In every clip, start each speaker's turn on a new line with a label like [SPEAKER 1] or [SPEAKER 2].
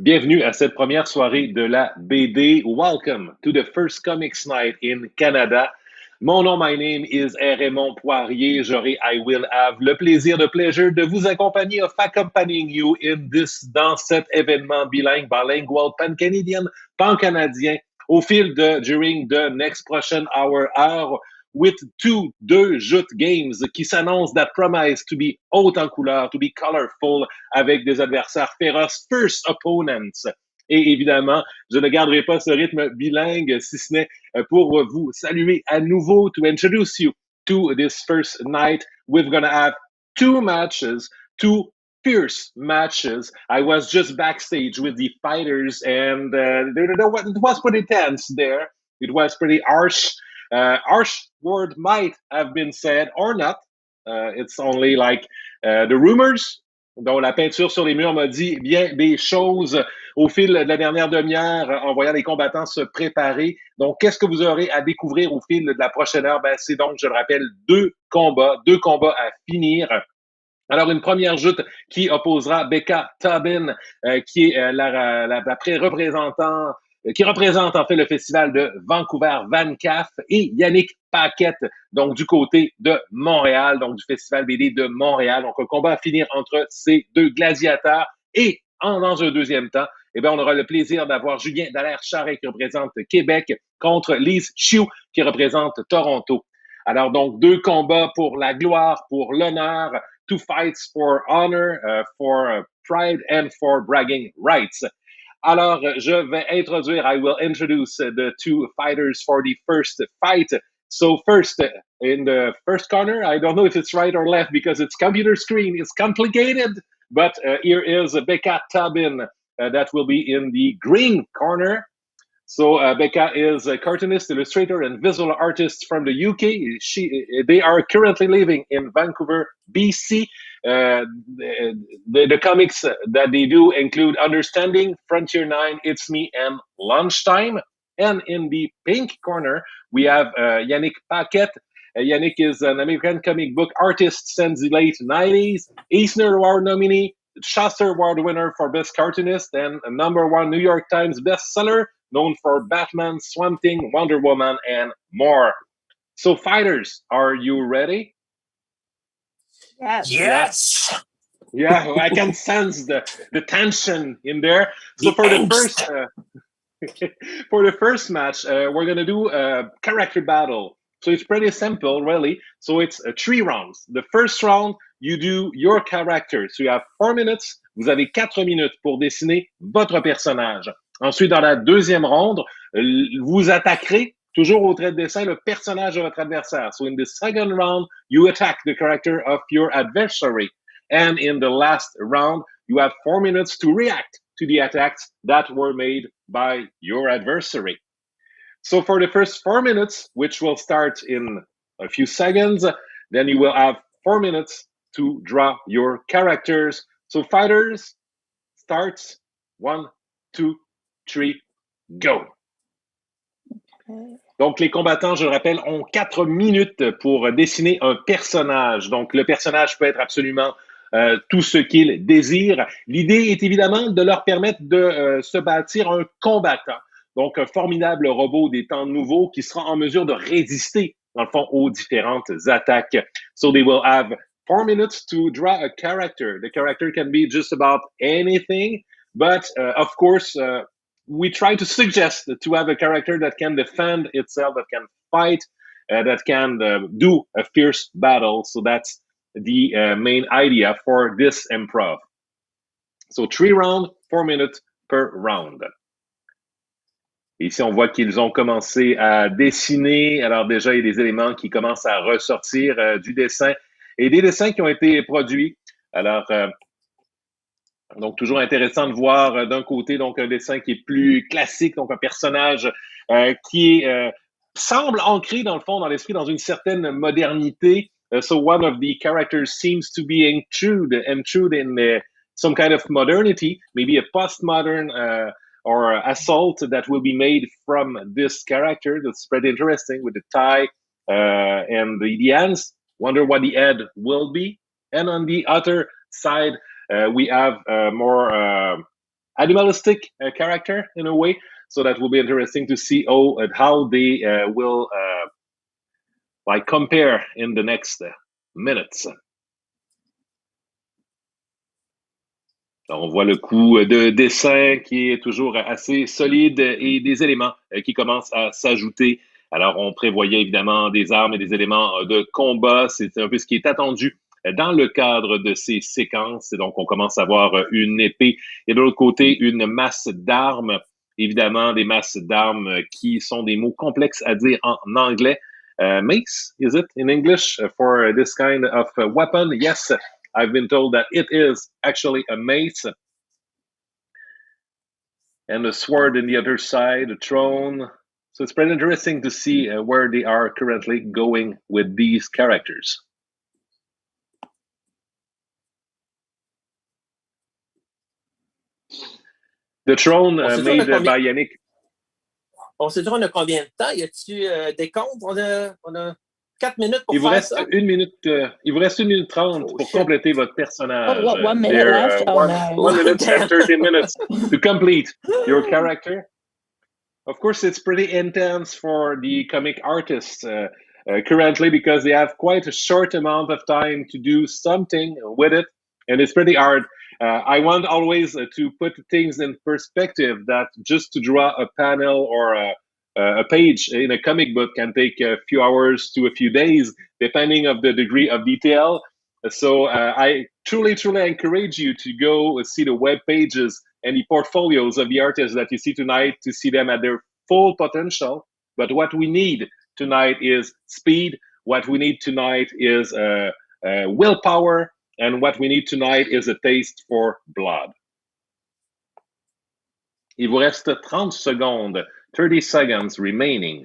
[SPEAKER 1] Bienvenue à cette première soirée de la BD. Welcome to the first comics night in Canada. Mon nom, my name is Raymond Poirier. I will have le plaisir, the pleasure de vous accompagner, of accompanying you dans cet événement bilingue, bilingual, pan-canadien, pan-canadien, during the next prochaine heure, with deux joutes games qui s'annoncent that promise to be haute en couleur, to be colorful, avec des adversaires féroces, first opponents. Et évidemment, je ne garderai pas ce rythme bilingue, si ce n'est pour vous saluer à nouveau, to introduce you to this first night. We're going to have two matches, two fierce matches. I was just backstage with the fighters, and it was pretty tense there. It was pretty harsh. Harsh word might have been said or not. It's only like the rumors, dont la peinture sur les murs m'a dit bien des choses au fil de la dernière demi-heure en voyant les combattants se préparer. Donc, qu'est-ce que vous aurez à découvrir au fil de la prochaine heure? Ben, c'est donc, je le rappelle, deux combats à finir. Alors, une première joute qui opposera Becca Tobin, qui est la pré-représentant qui représente en fait le festival de Vancouver, Vancaf, et Yannick Paquette, donc du côté de Montréal, donc du festival BD de Montréal. Donc un combat à finir entre ces deux gladiateurs. Et dans un deuxième temps, eh bien, on aura le plaisir d'avoir Julien Dallaire-Charest qui représente Québec contre Lise Chiu qui représente Toronto. Alors donc deux combats pour la gloire, pour l'honneur, two fights for honor, for pride and for bragging rights. Alors, I will introduce the two fighters for the first fight. So first, in the first corner, I don't know if it's right or left because its computer screen is complicated, but here is Becca Tobin that will be in the green corner. So Becca is a cartoonist, illustrator, and visual artist from the UK. They are currently living in Vancouver, BC. The comics that they do include Understanding, Frontier 9, It's Me, and Lunchtime. And in the pink corner, we have Yannick Paquette. Yannick is an American comic book artist since the late 90s, Eisner Award nominee, Shuster Award winner for Best Cartoonist, and a #1 New York Times bestseller, known for Batman, Swamp Thing, Wonder Woman, and more. So, fighters, are you ready?
[SPEAKER 2] Yes.
[SPEAKER 3] Yes.
[SPEAKER 1] Yeah, I can sense the tension in there. So for the first match, we're gonna do a character battle. So it's pretty simple, really. So it's 3 rounds. The first round, you do your character. So you have 4 minutes. Vous avez 4 minutes pour dessiner votre personnage. Ensuite, dans la deuxième ronde, vous attaquerez toujours au trait de dessin le personnage de votre adversaire. So in the second round, you attack the character of your adversary. And in the last round, you have 4 minutes to react to the attacks that were made by your adversary. So for the first 4 minutes, which will start in a few seconds, then you will have 4 minutes to draw your characters. So fighters, starts 1, 2, 3, go.
[SPEAKER 2] Okay.
[SPEAKER 1] Donc, les combattants, je le rappelle, ont 4 minutes pour dessiner un personnage. Donc, le personnage peut être absolument tout ce qu'ils désirent. L'idée est évidemment de leur permettre de se bâtir un combattant. Donc, un formidable robot des temps nouveaux qui sera en mesure de résister, dans le fond, aux différentes attaques. So, they will have 4 minutes to draw a character. The character can be just about anything, but of course, we try to suggest to have a character that can defend itself, that can fight, that can do a fierce battle. So that's the main idea for this improv. So 3 rounds, 4 minutes per round. Ici, on voit qu'ils ont commencé à dessiner. Alors déjà, il y a des éléments qui commencent à ressortir du dessin. et des dessins qui ont été produits. Alors, donc, toujours intéressant de voir d'un côté donc un dessin qui est plus classique, donc un personnage qui semble ancré dans le fond, dans l'esprit, dans une certaine modernité. So one of the characters seems to be intrude in some kind of modernity, maybe a postmodern or assault that will be made from this character. That's pretty interesting with the tie and the hands. Wonder what the head will be. And on the other side, we have a more animalistic character in a way. So that will be interesting to see how they will like compare in the next minutes. Alors, on voit le coup de dessin qui est toujours assez solide et des éléments qui commencent à s'ajouter. Alors, on prévoyait évidemment des armes et des éléments de combat. C'est un peu ce qui est attendu dans le cadre de ces séquences. Et donc, on commence à voir une épée et de l'autre côté, une masse d'armes. Évidemment, des masses d'armes qui sont des mots complexes à dire en anglais. Mace, is it in English for this kind of weapon? Yes, I've been told that it is actually a mace. And a sword on the other side, a throne. So it's pretty interesting to see where they are currently going with these characters. The throne made by Yannick.
[SPEAKER 3] On sait on a combien de temps? Y a-t-il des comptes? On a 4 minutes pour
[SPEAKER 1] il vous
[SPEAKER 3] faire
[SPEAKER 1] reste
[SPEAKER 3] ça?
[SPEAKER 1] il vous reste 1 minute 30 pour compléter votre personnage.
[SPEAKER 2] Oh, what, 1 minute left? Oh, no.
[SPEAKER 1] 1 minute and 30 minutes to complete your character. Of course, it's pretty intense for the comic artists currently because they have quite a short amount of time to do something with it, and it's pretty hard. I want always to put things in perspective that just to draw a panel or a page in a comic book can take a few hours to a few days, depending of the degree of detail. So I truly encourage you to go see the web pages and the portfolios of the artists that you see tonight to see them at their full potential. But what we need tonight is speed. What we need tonight is willpower. And what we need tonight is a taste for blood. Il vous reste 30 secondes. 30 seconds remaining.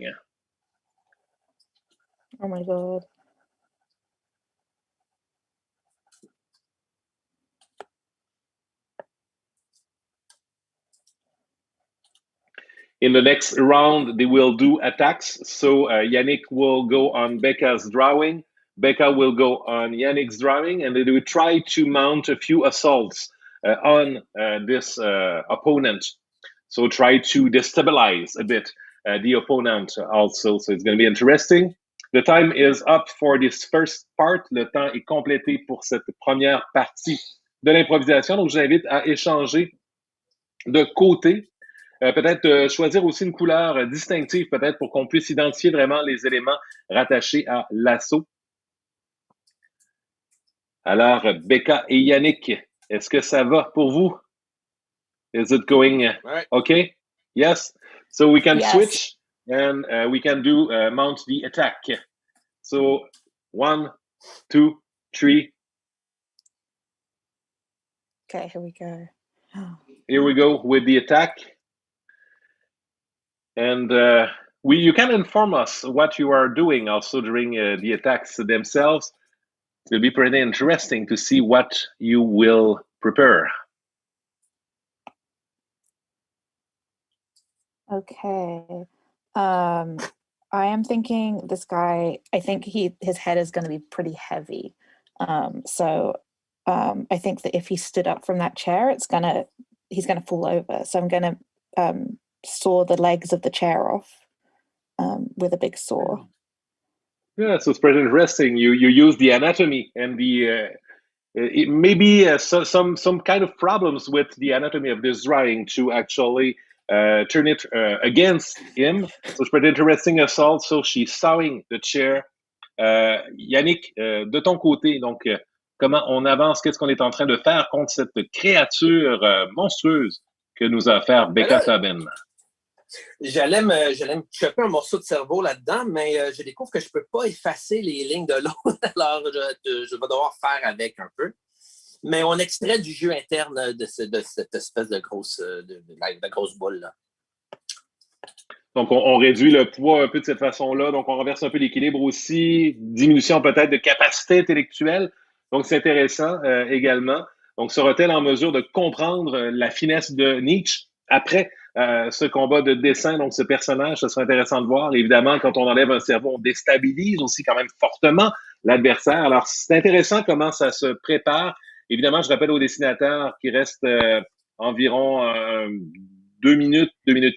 [SPEAKER 2] Oh my God.
[SPEAKER 1] In the next round, they will do attacks. So Yannick will go on Becca's drawing. Becca will go on Yannick's drawing, and they will try to mount a few assaults on this opponent. So try to destabilize a bit the opponent also. So it's going to be interesting. The time is up for this first part. Le temps est complété pour cette première partie de l'improvisation. Donc, je vous invite à échanger de côté. Peut-être choisir aussi une couleur distinctive, peut-être pour qu'on puisse identifier vraiment les éléments rattachés à l'assaut. Alors, Becca et Yannick, est-ce que ça va pour vous? Is it going okay? Yes. So we can switch and we can do mount the attack. So 1, 2, 3.
[SPEAKER 2] Okay, here we go.
[SPEAKER 1] Here we go with the attack. And you can inform us what you are doing also during the attacks themselves. It will be pretty interesting to see what you will prepare.
[SPEAKER 2] Okay. I am thinking this guy, I think his head is going to be pretty heavy. So I think that if he stood up from that chair, he's going to fall over. So I'm going to saw the legs of the chair off with a big saw.
[SPEAKER 1] Yeah, so it's pretty interesting. You use the anatomy and the it maybe some kind of problems with the anatomy of this drawing to actually turn it against him. So it's pretty interesting assault. So she's sawing the chair. Yannick, de ton côté, donc comment on avance? Qu'est-ce qu'on est en train de faire contre cette créature monstrueuse que nous a offert Becca Tobin?
[SPEAKER 3] J'allais me choper un morceau de cerveau là-dedans, mais je découvre que je ne peux pas effacer les lignes de l'autre. Alors, je vais devoir faire avec un peu. Mais on extrait du jeu interne de cette espèce de grosse boule là.
[SPEAKER 1] Donc, on réduit le poids un peu de cette façon-là. Donc, on renverse un peu l'équilibre aussi. Diminution peut-être de capacité intellectuelle. Donc, c'est intéressant également. Donc, sera-t-elle en mesure de comprendre la finesse de Nietzsche après ce combat de dessin? Donc, ce personnage, ce sera intéressant de voir. Évidemment, quand on enlève un cerveau, on déstabilise aussi quand même fortement l'adversaire. Alors, c'est intéressant comment ça se prépare. Évidemment, je rappelle aux dessinateurs qu'il reste environ 2 minutes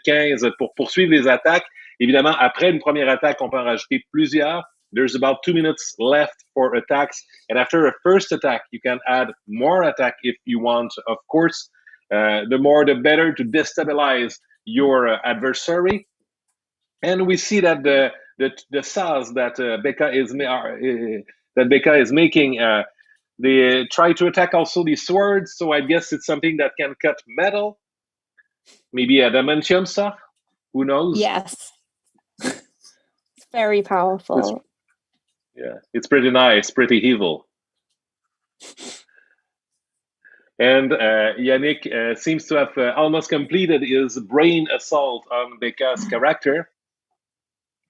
[SPEAKER 1] 15 pour poursuivre les attaques. Évidemment, après une première attaque, on peut en rajouter plusieurs. There's about 2 minutes left for attacks. And after a first attack, you can add more attack if you want, of course. The more, the better to destabilize your adversary. And we see that the saws that Becca is making, they try to attack also the swords. So I guess it's something that can cut metal. Maybe a adamantium saw. Who knows?
[SPEAKER 2] Yes. It's very powerful.
[SPEAKER 1] It's pretty nice, pretty evil. And Yannick seems to have almost completed his brain assault on Becca's character.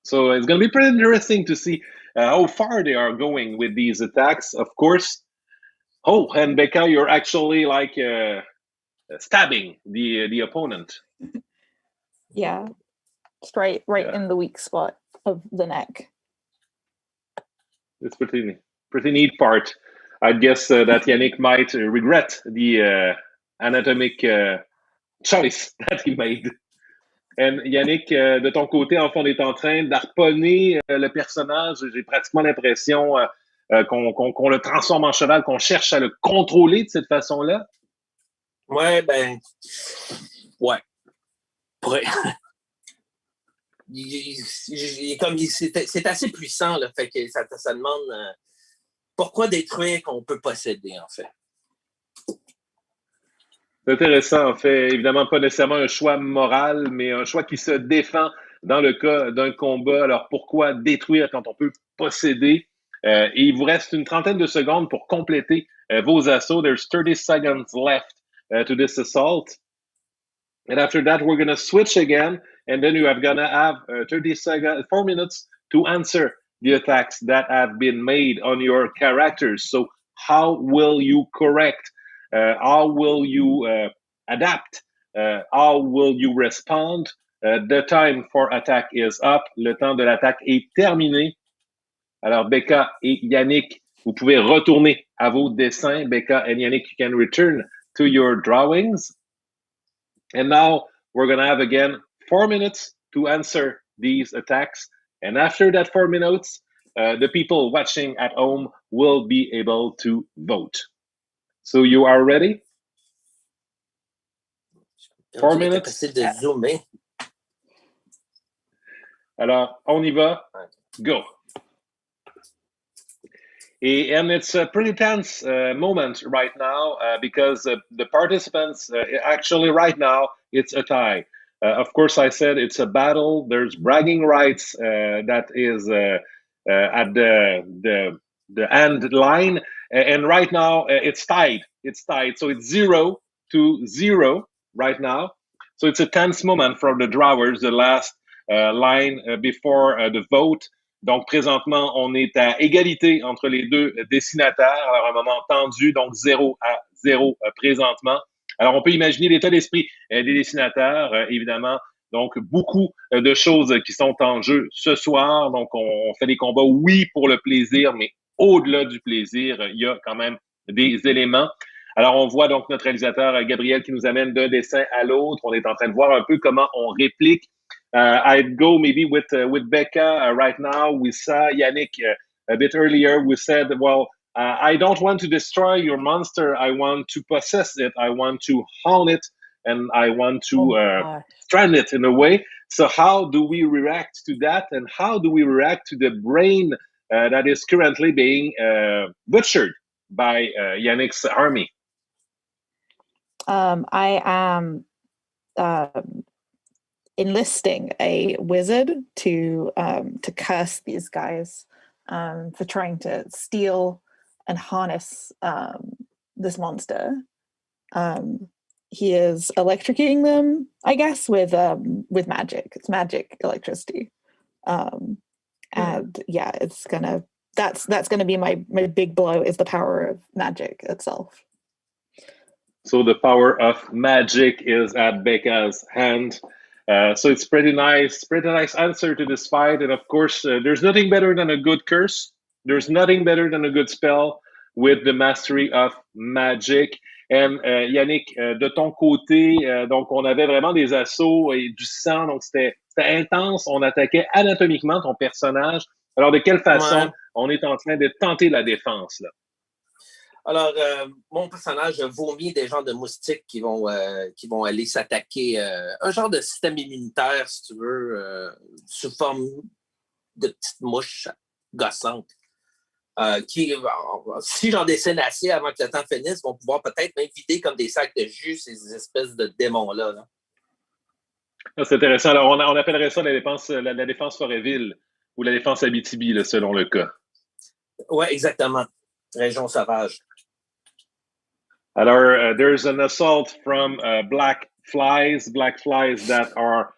[SPEAKER 1] So it's going to be pretty interesting to see how far they are going with these attacks, of course. Oh, and Becca, you're actually like stabbing the opponent.
[SPEAKER 2] Yeah. Straight right in the weak spot of the neck.
[SPEAKER 1] It's pretty neat part. I guess that Yannick might regret the anatomic choice that he made. And Yannick, de ton côté, en fond, on est en train d'harponner le personnage. J'ai pratiquement l'impression qu'on le transforme en cheval, qu'on cherche à le contrôler de cette façon-là.
[SPEAKER 3] Ouais. C'est assez puissant, là, fait que ça demande pourquoi détruire qu'on peut posséder, en fait.
[SPEAKER 1] C'est intéressant, en fait. Évidemment, pas nécessairement un choix moral, mais un choix qui se défend dans le cas d'un combat. Alors, pourquoi détruire quand on peut posséder? Et il vous reste une trentaine de secondes pour compléter vos assauts. There's 30 seconds left to this assault. And after that, we're going to switch again. And then you are going to have 4 minutes to answer the attacks that have been made on your characters. So how will you correct? How will you adapt? How will you respond? The time for attack is up. Le temps de l'attaque est terminé. Alors, Becca et Yannick, vous pouvez retourner à vos dessins. Becca and Yannick, you can return to your drawings. And now we're going to have again 4 minutes to answer these attacks. And after that 4 minutes, the people watching at home will be able to vote. So you are ready? 4 minutes.
[SPEAKER 3] De zoomer.
[SPEAKER 1] Alors, on y va. Go. And it's a pretty tense moment right now because the participants actually right now it's a tie. Of course, I said it's a battle. There's bragging rights that is at the end line, and right now it's tied. It's tied, so it's 0-0 right now. So it's a tense moment for the drawers. The last line before the vote. Donc, présentement, on est à égalité entre les deux dessinateurs. Alors, un moment tendu, donc 0-0 présentement. Alors, on peut imaginer l'état d'esprit des dessinateurs, évidemment. Donc, beaucoup de choses qui sont en jeu ce soir. Donc, on fait des combats, oui, pour le plaisir, mais au-delà du plaisir, il y a quand même des éléments. Alors, on voit donc notre réalisateur Gabriel qui nous amène d'un dessin à l'autre. On est en train de voir un peu comment on réplique. I'd go maybe with Becca right now. We saw Yannick a bit earlier. We said, well, I don't want to destroy your monster. I want to possess it. I want to own it. And I want to strand it in a way. So how do we react to that? And how do we react to the brain that is currently being butchered by Yannick's army?
[SPEAKER 2] I am enlisting a wizard to curse these guys for trying to steal and harness this monster. He is electrocuting them, I guess, with magic. It's magic electricity. And yeah, that's gonna be my big blow, is the power of magic itself.
[SPEAKER 1] So the power of magic is at Becca's hand. So it's pretty nice answer to this fight. And of course, there's nothing better than a good curse. There's nothing better than a good spell with the mastery of magic. And Yannick, de ton côté, donc on avait vraiment des assauts et du sang, donc c'était intense. On attaquait anatomiquement ton personnage. Alors de quelle façon on est en train de tenter la défense là?
[SPEAKER 3] Alors, mon personnage vomit des genres de moustiques qui vont aller s'attaquer, un genre de système immunitaire, si tu veux, sous forme de petites mouches gossantes, qui, si j'en dessine assez avant que le temps finisse, vont pouvoir peut-être même vider comme des sacs de jus ces espèces de démons-là. Là.
[SPEAKER 1] Ah, c'est intéressant. Alors, on appellerait ça la défense Forêt-Ville ou la défense Abitibi, là, selon le cas.
[SPEAKER 3] Oui, exactement. Région sauvage.
[SPEAKER 1] Alors, there's an assault from black flies that are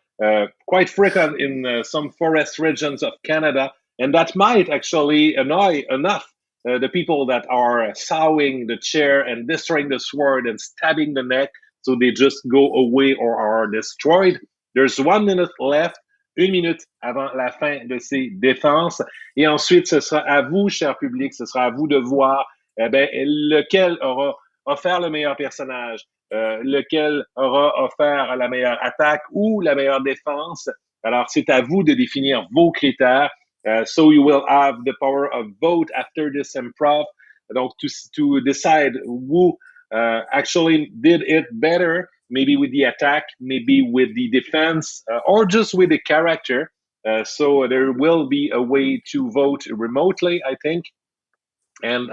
[SPEAKER 1] quite frequent in some forest regions of Canada, and that might actually annoy enough the people that are sawing the chair and destroying the sword and stabbing the neck, so they just go away or are destroyed. There's 1 minute left, 1 minute avant la fin de ces défenses, et ensuite ce sera à vous, cher public, ce sera à vous de voir lequel aura offert le meilleur personnage, lequel aura offert la meilleure attaque ou la meilleure défense. Alors, c'est à vous de définir vos critères. So you will have the power of vote after this improv. Donc, to decide who actually did it better, maybe with the attack, maybe with the defense, or just with the character. So there will be a way to vote remotely, I think. And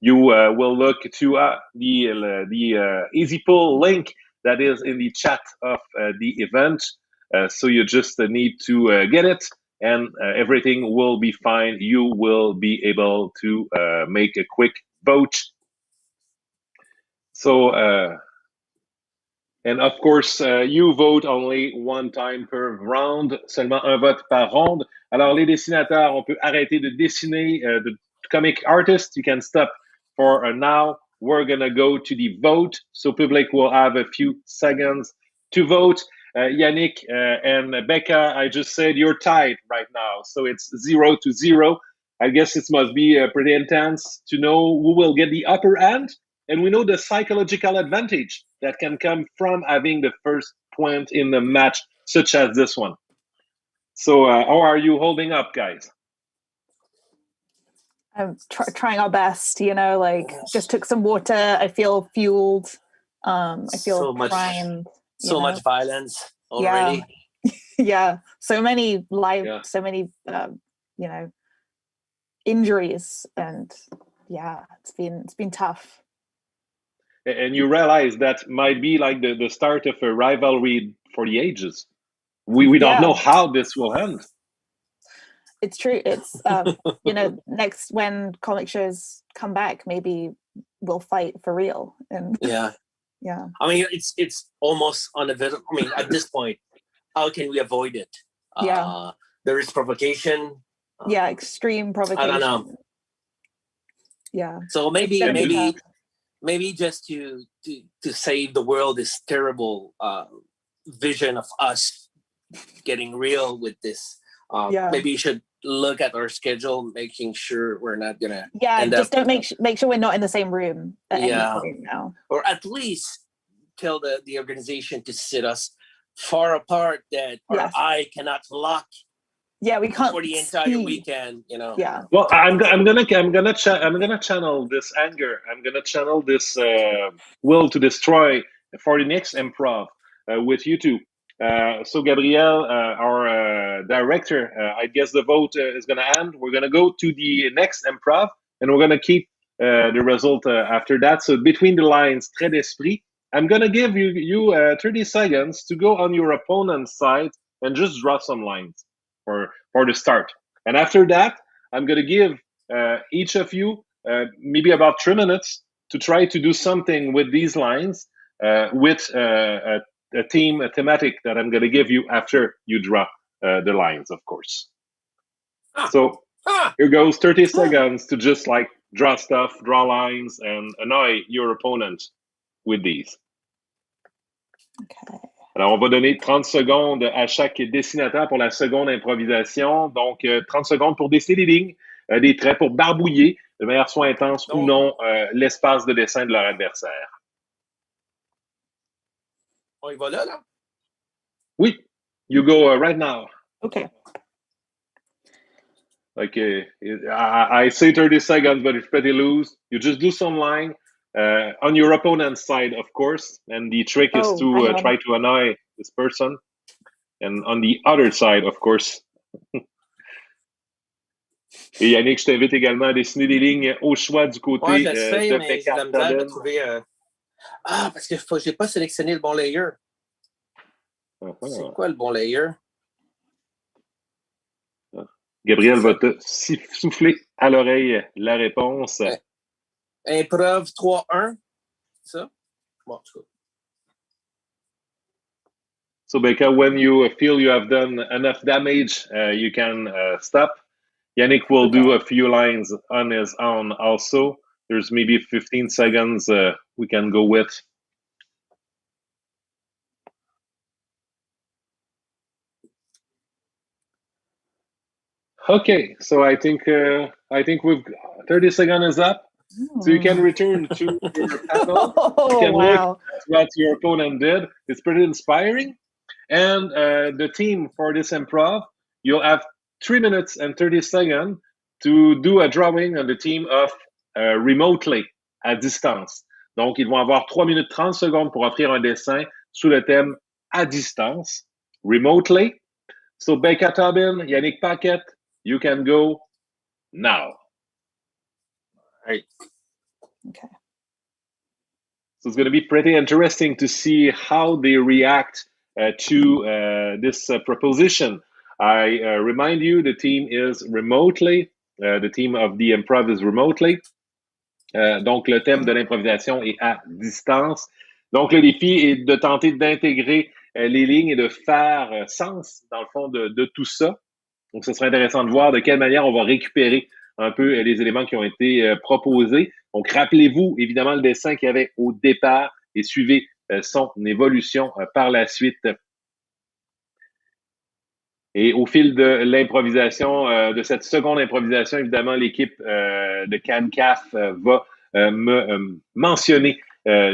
[SPEAKER 1] you will look to the Easy Pull link that is in the chat of the event. So you just need to get it, and everything will be fine. You will be able to make a quick vote. So, and of course, you vote only one time per round, seulement un vote par ronde. Alors, les dessinateurs, on peut arrêter de dessiner. The comic artists, you can stop for now. We're going to go to the vote. So public will have a few seconds to vote. Yannick and Becca, I just said you're tied right now. So it's 0-0. I guess it must be pretty intense to know who will get the upper hand. And we know the psychological advantage that can come from having the first point in the match, such as this one. So how are you holding up, guys?
[SPEAKER 2] I'm trying our best, just took some water. I feel fueled. I feel primed.
[SPEAKER 3] So much violence already.
[SPEAKER 2] Yeah. So many so many, injuries, and yeah, it's been tough.
[SPEAKER 1] And you realize that might be like the start of a rivalry for the ages. We don't know how this will end.
[SPEAKER 2] It's true. It's next when comic shows come back, maybe we'll fight for real. And
[SPEAKER 3] yeah. I mean, it's almost unavoidable. I mean, at this point, how can we avoid it? There is provocation.
[SPEAKER 2] Extreme provocation.
[SPEAKER 3] I don't know.
[SPEAKER 2] Yeah.
[SPEAKER 3] So maybe just to save the world, this terrible vision of us getting real with this. Maybe you should look at our schedule, making sure we're not gonna.
[SPEAKER 2] Don't make sure we're not in the same room at any point now.
[SPEAKER 3] Or at least tell the organization to sit us far apart that our eye cannot lock.
[SPEAKER 2] Yeah, we can't
[SPEAKER 3] for the entire weekend.
[SPEAKER 2] Yeah.
[SPEAKER 1] Well, I'm gonna channel this anger. I'm gonna channel this will to destroy for the next improv with you two. So Gabriel, our director, I guess the vote is going to end. We're going to go to the next improv, and we're going to keep the result after that. So between the lines, trait d'esprit, I'm going to give you 30 seconds to go on your opponent's side and just draw some lines for the start. And after that, I'm going to give each of you maybe about 3 minutes to try to do something with these lines with a thematic that I'm going to give you after you draw the lines, of course. So here goes 30 seconds to just like draw stuff, draw lines, and annoy your opponent with these.
[SPEAKER 2] Okay.
[SPEAKER 1] Alors, on va donner 30 secondes à chaque dessinateur pour la seconde improvisation. Donc, 30 secondes pour dessiner des lignes, des traits pour barbouiller, de manière soit intense ou non, l'espace de dessin de leur adversaire.
[SPEAKER 3] On y va là?
[SPEAKER 1] Oui. You go right now.
[SPEAKER 2] Okay.
[SPEAKER 1] Like, I say 30 seconds, but it's pretty loose. You just do some line on your opponent's side, of course. And the trick is to try to annoy this person. And on the other side, of course. Et Yannick, je t'invite également à dessiner des lignes au choix du côté de
[SPEAKER 3] mais j'ai de la misère de trouver... parce que j'ai pas sélectionné le bon layer. C'est quoi le bon layer?
[SPEAKER 1] Gabriel va te souffler à l'oreille la réponse.
[SPEAKER 3] Improv 3-1, ça? Bon, en tout cas.
[SPEAKER 1] So, Becca, when you feel you have done enough damage, you can stop. Yannick will do a few lines on his own also. There's maybe 15 seconds we can go with. Okay, so I think we've 30 seconds is up. So you can return to your panel. You can look at what your opponent did. It's pretty inspiring. And the team for this improv, you'll have 3 minutes and 30 seconds to do a drawing on the team of remotely, à distance. Donc, ils vont avoir 3 minutes 30 secondes pour offrir un dessin sous le thème à distance, remotely. So, Becca, Tobin, Yannick, Paquette, you can go now.
[SPEAKER 3] Right.
[SPEAKER 2] Okay.
[SPEAKER 1] So it's going to be pretty interesting to see how they react to this proposition. I remind you, the team is remotely. The team of the improv is remotely. Donc, le thème de l'improvisation est à distance. Donc, le défi est de tenter d'intégrer les lignes et de faire sens, dans le fond, de tout ça. Donc, ce serait intéressant de voir de quelle manière on va récupérer un peu les éléments qui ont été proposés. Donc, rappelez-vous, évidemment, le dessin qu'il y avait au départ et suivez son évolution par la suite. Et au fil de l'improvisation, de cette seconde improvisation, évidemment, l'équipe de CanCaf va me mentionner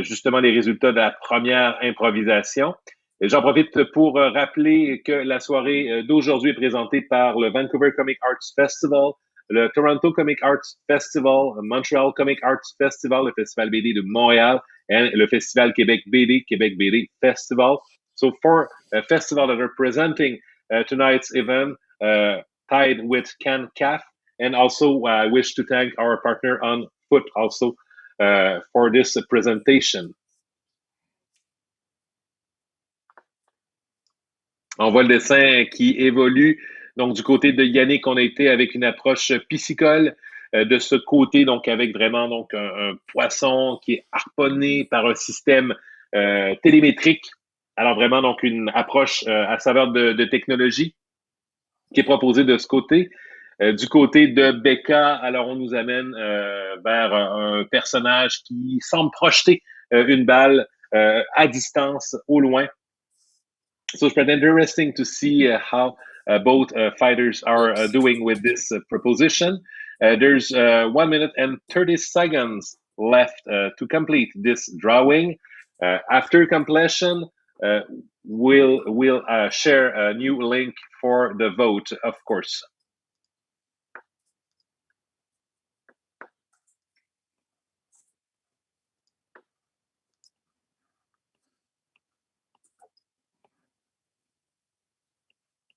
[SPEAKER 1] justement les résultats de la première improvisation. J'en profite pour rappeler que la soirée d'aujourd'hui est présentée par le Vancouver Comic Arts Festival, le Toronto Comic Arts Festival, le Montreal Comic Arts Festival, le Festival BD de Montréal, et le Festival Québec BD Festival. So for a festival that are presenting tonight's event, tied with CanCaf, and also I wish to thank our partner on foot also for this presentation. On voit le dessin qui évolue. Donc, du côté de Yannick, on a été avec une approche piscicole. De ce côté, donc, avec vraiment donc un poisson qui est harponné par un système télémétrique. Alors, vraiment, donc, une approche à saveur de technologie qui est proposée de ce côté. Du côté de Becca, alors, on nous amène vers un personnage qui semble projeter une balle à distance, au loin. So it's pretty interesting to see how both fighters are doing with this proposition. There's 1 minute and 30 seconds left to complete this drawing. After completion, we'll share a new link for the vote, of course.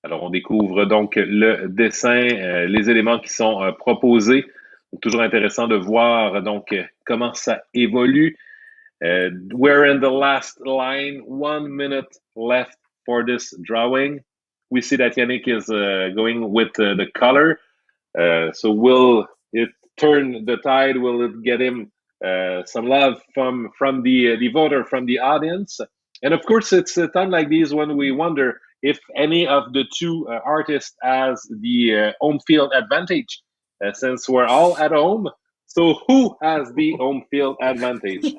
[SPEAKER 1] Alors, on découvre donc le dessin, les éléments qui sont proposés. Donc, toujours intéressant de voir donc comment ça évolue. We're in the last line, 1 minute left for this drawing. We see that Yannick is going with the color. So will it turn the tide? Will it get him some love from the voter, from the audience? And of course, it's a time like these when we wonder if any of the two artists has the home field advantage, since we're all at home. So who has the home field advantage?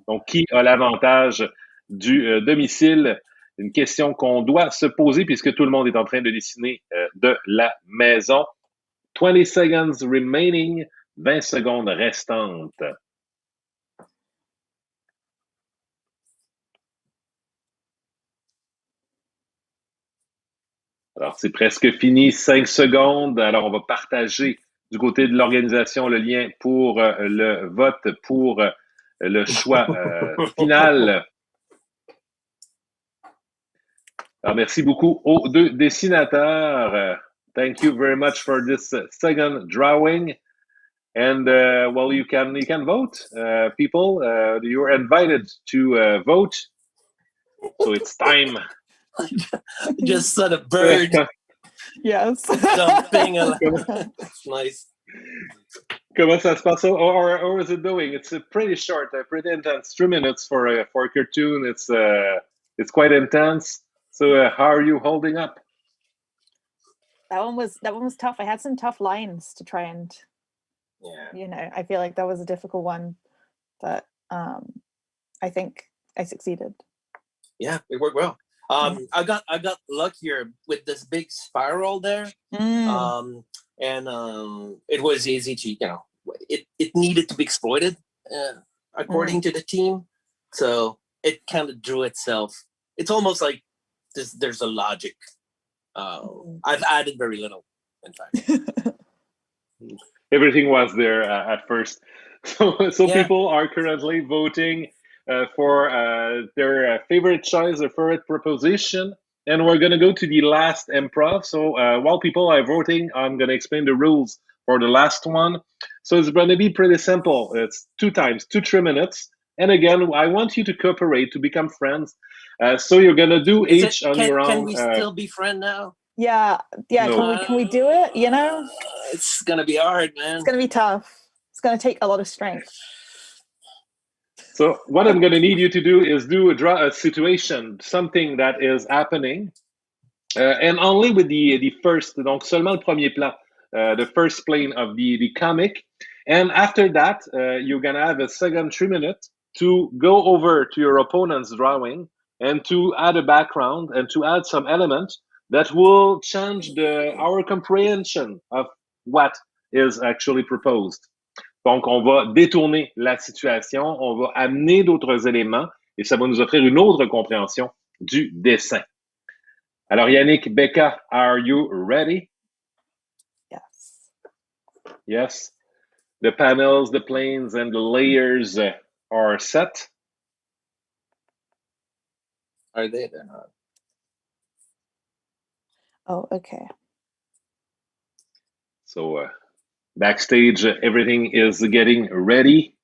[SPEAKER 1] Donc, qui a l'avantage du domicile? Une question qu'on doit se poser puisque tout le monde est en train de dessiner de la maison. 20 seconds remaining, 20 secondes restantes. Alors, c'est presque fini, 5 secondes. Alors, on va partager du côté de l'organisation le lien pour le vote, pour le choix final. Alors, merci beaucoup aux deux dessinateurs. Thank you very much for this second drawing. And well, you can vote, people. You're invited to vote. So it's time.
[SPEAKER 3] Just saw the bird.
[SPEAKER 2] Yes.
[SPEAKER 3] Jumping. It's nice.
[SPEAKER 1] Comment ça se passe? Or is it doing? It's pretty short, pretty intense. 3 minutes for a cartoon. It's quite intense. So how are you holding up?
[SPEAKER 2] That one was tough. I had some tough lines to try and, I feel like that was a difficult one, but I think I succeeded.
[SPEAKER 3] Yeah, it worked well. I got luckier with this big spiral there, and it was easy to it needed to be exploited according to the team, so it kind of drew itself. It's almost like there's a logic. I've added very little, in fact.
[SPEAKER 1] Everything was there at first, so people are currently voting for their favorite choice, their favorite proposition. And we're going to go to the last improv. So while people are voting, I'm going to explain the rules for the last one. So it's going to be pretty simple. It's 2 times, 3 minutes. And again, I want you to cooperate, to become friends. So you're going to do each on your own.
[SPEAKER 3] Can we still be friends now?
[SPEAKER 2] Yeah. No. Can we do it?
[SPEAKER 3] It's going to be hard, man.
[SPEAKER 2] It's going to be tough. It's going to take a lot of strength.
[SPEAKER 1] So what I'm going to need you to do is draw a situation, something that is happening, and only with the first, donc seulement le premier plan, the first plane of the comic. And after that, you're going to have a second 3 minutes to go over to your opponent's drawing and to add a background and to add some elements that will change our comprehension of what is actually proposed. Donc, on va détourner la situation, on va amener d'autres éléments et ça va nous offrir une autre compréhension du dessin. Alors, Yannick, Becca, are you ready?
[SPEAKER 2] Yes.
[SPEAKER 1] Yes. The panels, the planes, and the layers are set.
[SPEAKER 3] Are they? They're not.
[SPEAKER 2] Oh, okay.
[SPEAKER 1] So, backstage, everything is getting ready.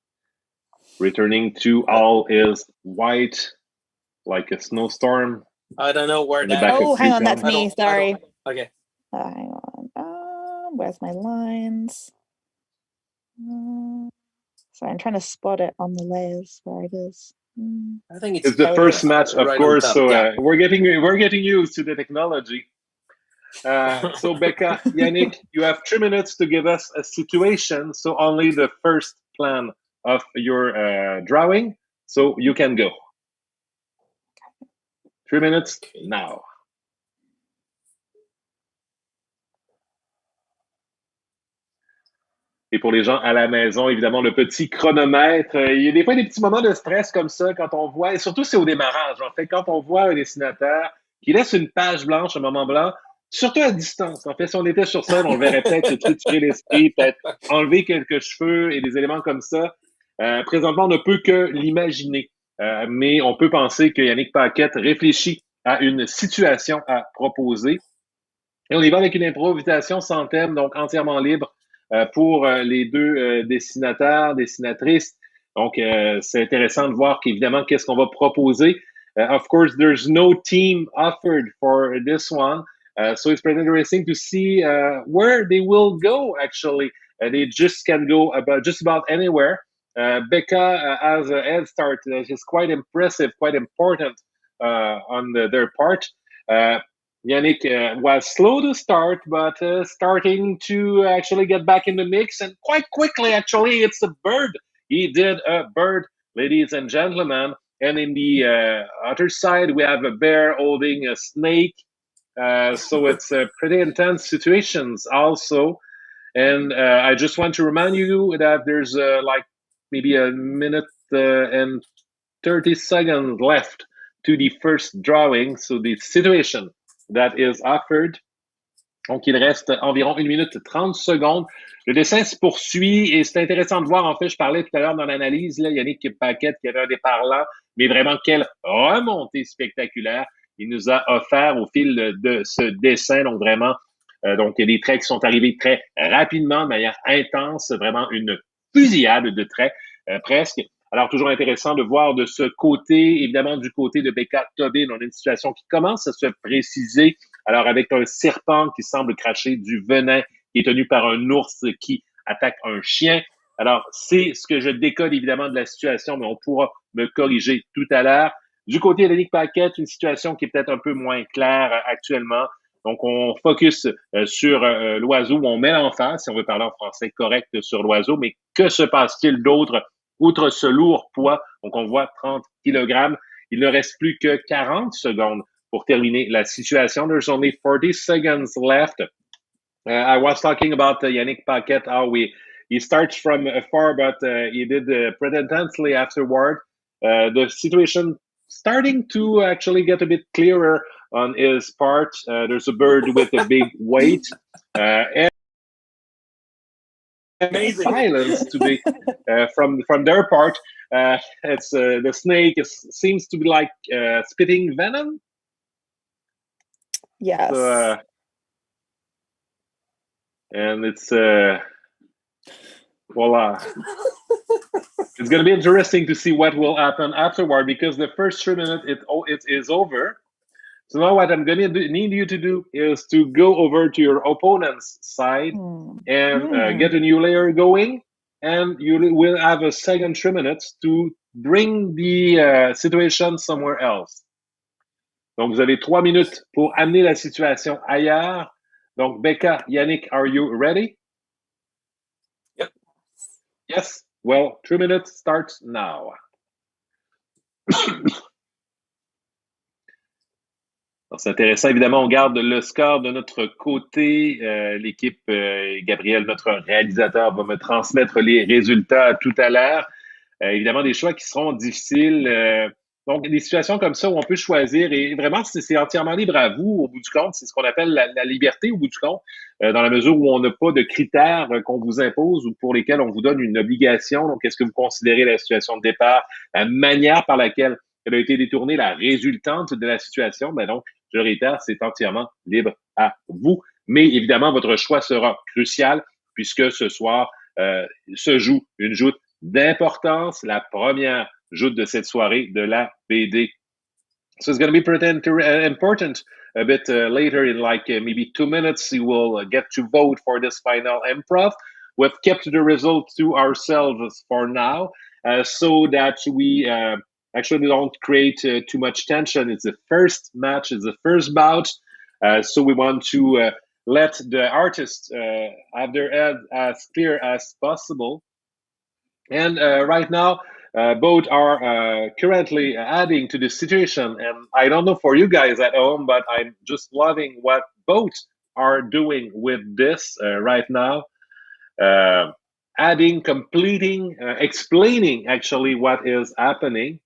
[SPEAKER 1] Returning to all is white, like a snowstorm.
[SPEAKER 3] I don't know where that.
[SPEAKER 2] Oh, hang on, that's me. Sorry.
[SPEAKER 3] Okay.
[SPEAKER 2] Hang on. Where's my lines? Sorry, I'm trying to spot it on the layers where it is.
[SPEAKER 3] I think
[SPEAKER 1] it's the first match, of
[SPEAKER 3] right
[SPEAKER 1] course. So we're getting used to the technology. So Becca, Yannick, you have 3 minutes to give us a situation. So only the first plan of your drawing. So you can go. 3 minutes now. Et pour les gens à la maison, évidemment, le petit chronomètre. Il y a des fois des petits moments de stress comme ça quand on voit, et surtout c'est au démarrage, en fait, quand on voit un dessinateur qui laisse une page blanche, un moment blanc, surtout à distance. En fait, si on était sur scène, on le verrait peut-être se triturer l'esprit, peut-être enlever quelques cheveux et des éléments comme ça. Présentement, on ne peut que l'imaginer, mais on peut penser que Yannick Paquette réfléchit à une situation à proposer. Et on y va avec une improvisation sans thème, donc entièrement libre pour les deux dessinateurs, dessinatrices. Donc, c'est intéressant de voir qu'évidemment, qu'est-ce qu'on va proposer. Of course, there's no team offered for this one. So it's pretty interesting to see where they will go, actually. They just can go just about anywhere. Becca has a head start that is quite impressive, quite important on their part. Yannick was slow to start, but starting to actually get back in the mix, and quite quickly, actually, it's a bird. He did a bird, ladies and gentlemen. And in the other side, we have a bear holding a snake. So it's pretty intense situations also. And I just want to remind you that there's like maybe a minute and 30 seconds left to the first drawing. So the situation that is offered. Donc, il reste environ 1 minute 30 secondes. Le dessin se poursuit et c'est intéressant de voir. En fait, je parlais tout à l'heure dans l'analyse, là, Yannick Paquette qui avait un départ lent, mais vraiment quelle remontée spectaculaire il nous a offert au fil de ce dessin. Donc, vraiment, donc, il y a des traits qui sont arrivés très rapidement, de manière intense, vraiment une fusillade de traits, presque. Alors, toujours intéressant de voir de ce côté, évidemment, du côté de Becca Tobin, on a une situation qui commence à se préciser. Alors, avec un serpent qui semble cracher du venin, qui est tenu par un ours qui attaque un chien. Alors, c'est ce que je décode évidemment de la situation, mais on pourra me corriger tout à l'heure. Du côté de Yannick Paquette, une situation qui est peut-être un peu moins claire actuellement. Donc, on focus sur l'oiseau, on met l'emphase, si on veut parler en français correct sur l'oiseau, mais que se passe-t-il d'autre outre ce lourd poids? Donc, on voit 30 kg. Il ne reste plus que 40 secondes pour terminer la situation. There's only 40 seconds left. I was talking about Yannick Paquette, how he starts from far, but he did pretty intensely afterward. The situation starting to actually get a bit clearer on his part. There's a bird with a big weight. And
[SPEAKER 3] Amazing.
[SPEAKER 1] silence today from their part. It's the snake seems to be like spitting venom.
[SPEAKER 2] Yes.
[SPEAKER 1] So, and it's voila. It's going to be interesting to see what will happen afterward because the first 3 minutes it is over. So now what I'm going to need you to do is to go over to your opponent's side and get a new layer going, and you will have a second 3 minutes to bring the situation somewhere else. Donc, vous avez 3 minutes pour amener la situation ailleurs. Donc, Becca, Yannick, are you ready?
[SPEAKER 3] Yep.
[SPEAKER 1] Yes. Well, 3 minutes starts now. C'est intéressant. Évidemment, on garde le score de notre côté. L'équipe, Gabriel, notre réalisateur, va me transmettre les résultats tout à l'heure. Évidemment, des choix qui seront difficiles. Donc, des situations comme ça où on peut choisir et vraiment, c'est entièrement libre à vous au bout du compte. C'est ce qu'on appelle la liberté au bout du compte, dans la mesure où on n'a pas de critères qu'on vous impose ou pour lesquels on vous donne une obligation. Donc, est-ce que vous considérez la situation de départ, la manière par laquelle elle a été détournée, la résultante de la situation? Ben donc, je réitère, c'est entièrement libre à vous. Mais évidemment, votre choix sera crucial puisque ce soir se joue une joute d'importance, la première joute de cette soirée de la BD. So it's going to be pretty important a bit later in like maybe 2 minutes. You will get to vote for this final improv. We've kept the result to ourselves for now so that we actually don't create too much tension. It's the first match, it's the first bout. So we want to let the artists have their head as clear as possible. And right now, both are currently adding to the situation. And I don't know for you guys at home, but I'm just loving what both are doing with this right now. Adding, completing, explaining actually what is happening.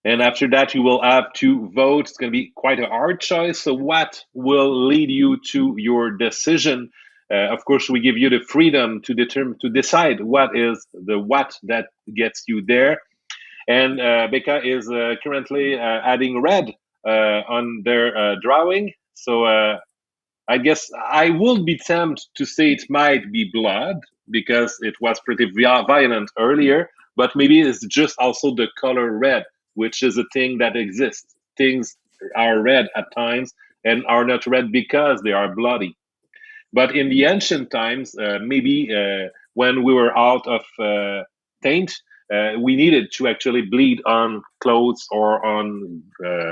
[SPEAKER 1] And after that, you will have to vote. It's going to be quite a hard choice. So what will lead you to your decision? Of course, we give you the freedom to decide what is the what that gets you there. And Becca is currently adding red on their drawing. So I guess I would be tempted to say it might be blood because it was pretty violent earlier, but maybe it's just also the color red, which is a thing that exists. Things are red at times and are not red because they are bloody. But in the ancient times, maybe when we were out of taint, we needed to actually bleed on clothes or on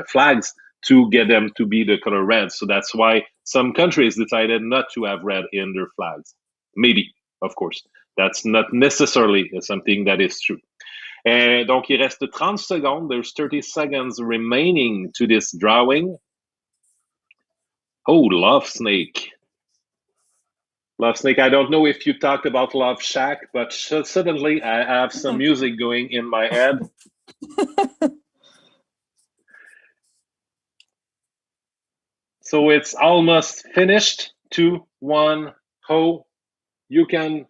[SPEAKER 1] flags to get them to be the color red. So that's why some countries decided not to have red in their flags. Maybe, of course. That's not necessarily something that is true. Donc, il reste 30 secondes. There's 30 seconds remaining to this drawing. Oh, Love Snake. Love Snake, I don't know if you talked about Love Shack, but suddenly I have some music going in my head. So it's almost finished. 2, 1, ho. You can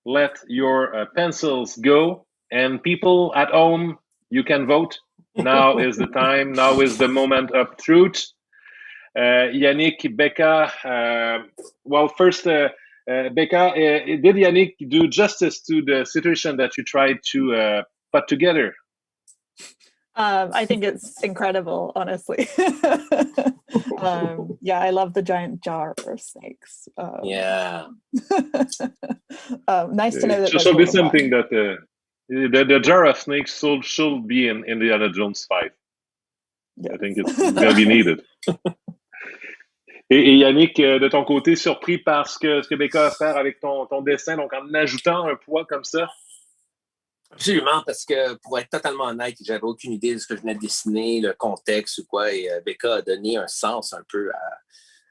[SPEAKER 1] let your pencils go. And people at home, you can vote. Now is the time. Now is the moment of truth. Yannick, Becca, well, first, Becca, did Yannick do justice to the situation that you tried to put together?
[SPEAKER 2] I think it's incredible, honestly. Yeah, I love the giant jar of snakes.
[SPEAKER 3] Yeah.
[SPEAKER 2] Nice to know that
[SPEAKER 1] It should be something that the jar of snakes should be in Indiana Jones 5. Yes. I think it's going to be needed. Et Yannick, de ton côté, surpris par ce que Becca a fait avec ton dessin, donc en ajoutant un poids comme ça?
[SPEAKER 3] Absolument, parce que pour être totalement honnête, j'avais aucune idée de ce que je venais de dessiner, le contexte ou quoi, et Becca a donné un sens un peu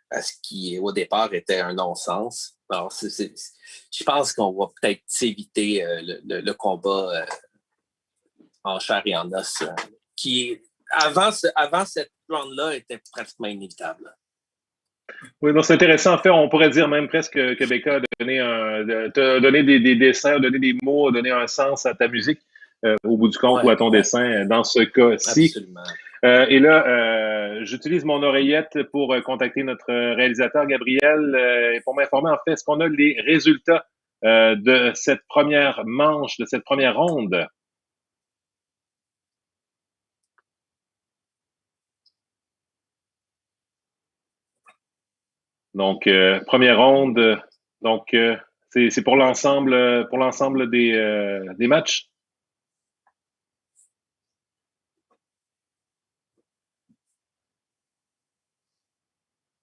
[SPEAKER 3] à ce qui, au départ, était un non-sens. Alors, je pense qu'on va peut-être s'éviter le combat en chair et en os, qui, avant cette round-là, était pratiquement inévitable.
[SPEAKER 1] Oui, donc c'est intéressant. En fait, on pourrait dire même presque que Becca a donné des dessins, a donné des mots, a donné un sens à ta musique, au bout du compte, ou à ton dessin, dans ce cas-ci.
[SPEAKER 3] Absolument.
[SPEAKER 1] Et là, j'utilise mon oreillette pour contacter notre réalisateur Gabriel pour m'informer, en fait, est-ce qu'on a les résultats de cette première manche, de cette première ronde? Donc, première ronde, donc c'est pour l'ensemble des matchs.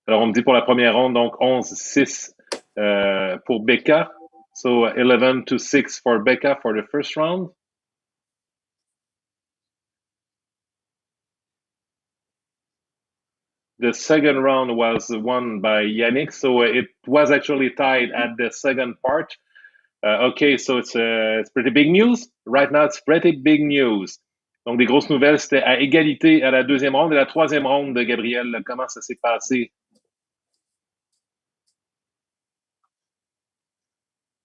[SPEAKER 1] Alors, on me dit pour la première ronde, donc 11-6 pour Becca. So 11-6 for Becca for the first round. The second round was won by Yannick, so it was actually tied at the second part. Okay, so it's pretty big news. Right now, it's pretty big news. Donc, des grosses nouvelles, c'était à égalité à la deuxième ronde et la troisième ronde de Gabriel. Comment ça s'est passé?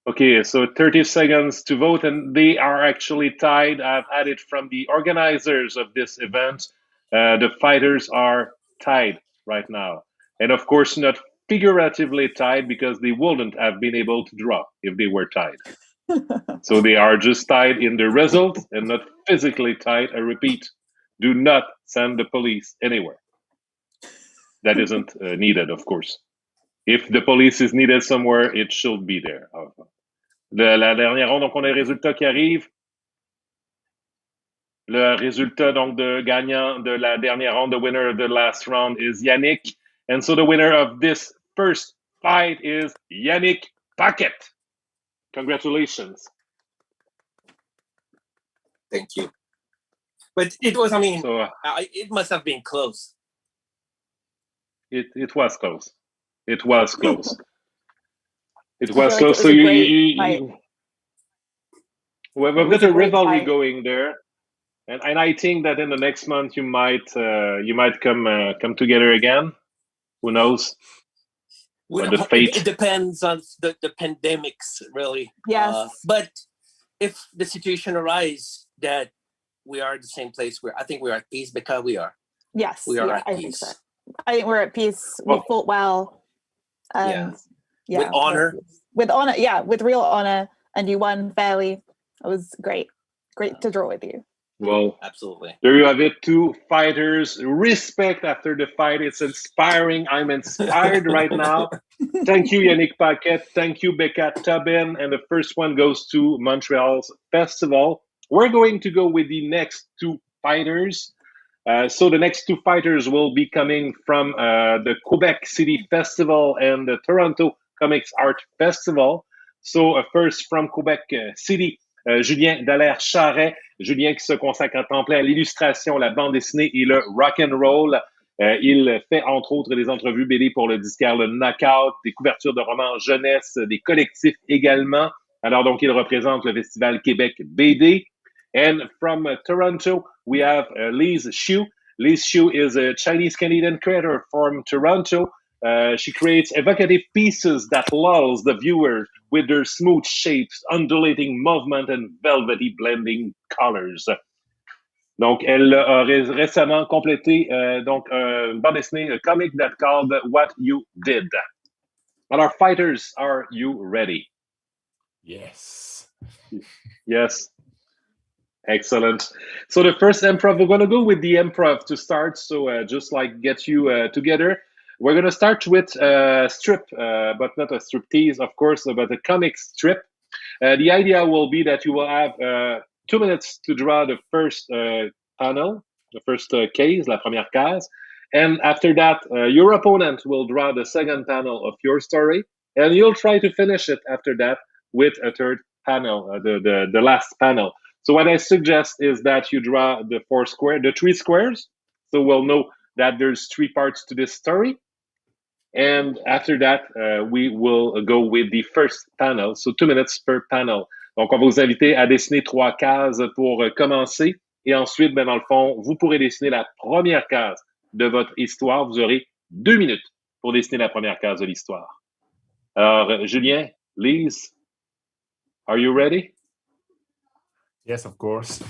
[SPEAKER 1] Okay, so 30 seconds to vote, and they are actually tied. I've had it from the organizers of this event. The fighters are tied right now. And of course, not figuratively tied because they wouldn't have been able to draw if they were tied. So they are just tied in the result and not physically tied. I repeat, do not send the police anywhere. That isn't needed, of course. If the police is needed somewhere, it should be there. La dernière ronde, donc on a le résultat qui arrive. Le résultat donc de gagnant de la dernière ronde, the winner of the last round is Yannick. And so the winner of this first fight is Yannick Paquette. Congratulations.
[SPEAKER 3] Thank you. But it was, it must have been close.
[SPEAKER 1] It was close. It was close. It was close. So we've got a rivalry going there. And I think that in the next month you might come together again. Who knows?
[SPEAKER 3] It depends on the pandemics, really.
[SPEAKER 2] Yes.
[SPEAKER 3] But if the situation arises that we are at the same place, I think we are at peace because we are.
[SPEAKER 2] Yes.
[SPEAKER 3] We are at
[SPEAKER 2] I
[SPEAKER 3] peace.
[SPEAKER 2] think so. I think we're at peace. We fought well. And
[SPEAKER 3] with honor.
[SPEAKER 2] With honor, yeah, with real honor. And you won fairly. It was great. Great to draw with you.
[SPEAKER 1] Well,
[SPEAKER 3] absolutely.
[SPEAKER 1] There you have it. Two fighters. Respect after the fight. It's inspiring. I'm inspired right now. Thank you, Yannick Paquette. Thank you, Becca, Tobin. And the first one goes to Montreal's festival. We're going to go with the next two fighters. So the next two fighters will be coming from the Quebec City Festival and the Toronto Comics Art Festival. So first from Quebec City, Julien Dallaire-Charest. Julien qui se consacre à temps plein à l'illustration, la bande dessinée et le rock and roll. Il fait entre autres des entrevues BD pour le disquaire Le Knockout, des couvertures de romans jeunesse, des collectifs également. Alors donc il représente le Festival Québec BD. And from Toronto, we have Liz Xu. Liz Xu is a Chinese-Canadian creator from Toronto. She creates evocative pieces that lulls the viewer with their smooth shapes, undulating movement, and velvety blending colors. Donc, elle a récemment complété donc une bande dessinée, a comic that called What You Did. And our fighters, are you ready?
[SPEAKER 4] Yes.
[SPEAKER 1] Yes. Excellent. So the first improv, we're going to go with the improv to start. So just like get you together. We're going to start with a strip, but not a striptease, of course, but a comic strip. The idea will be that you will have 2 minutes to draw the first panel, the first case, la première case. And after that, your opponent will draw the second panel of your story. And you'll try to finish it after that with a third panel, the last panel. So what I suggest is that you draw the three squares. So we'll know that there's three parts to this story. And after that, we will go with the first panel. So 2 minutes per panel. Donc, on va vous inviter à dessiner 3 cases pour commencer. Et ensuite, ben, dans le fond, vous pourrez dessiner la première case de votre histoire. Vous aurez 2 minutes pour dessiner la première case de l'histoire. Alors, Julien, Lise, are you ready?
[SPEAKER 4] Yes, of course.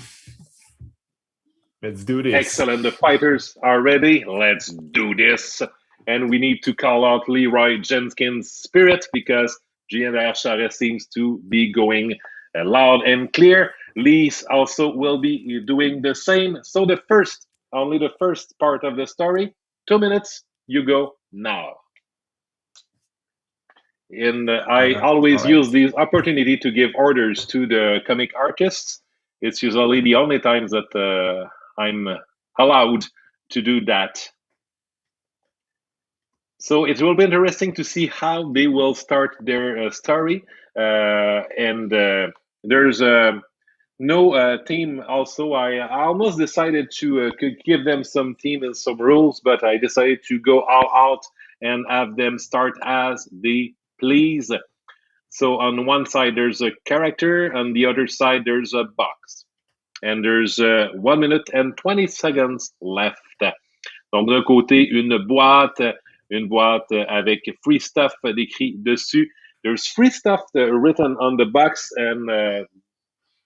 [SPEAKER 4] Let's do this.
[SPEAKER 1] Excellent. The fighters are ready. Let's do this. And we need to call out Leroy Jenkins' spirit because Julien Dallaire-Charest seems to be going loud and clear. Lise also will be doing the same. So only the first part of the story, 2 minutes, you go now. And I always use this opportunity to give orders to the comic artists. It's usually the only times that I'm allowed to do that. So it will be interesting to see how they will start their story. And there's no team also. I almost decided to give them some team and some rules, but I decided to go all out and have them start as they please. So on one side, there's a character. On the other side, there's a box. And there's 1 minute and 20 seconds left. Donc d'un côté, une boîte avec free stuff décrit dessus. There's free stuff written on the box, and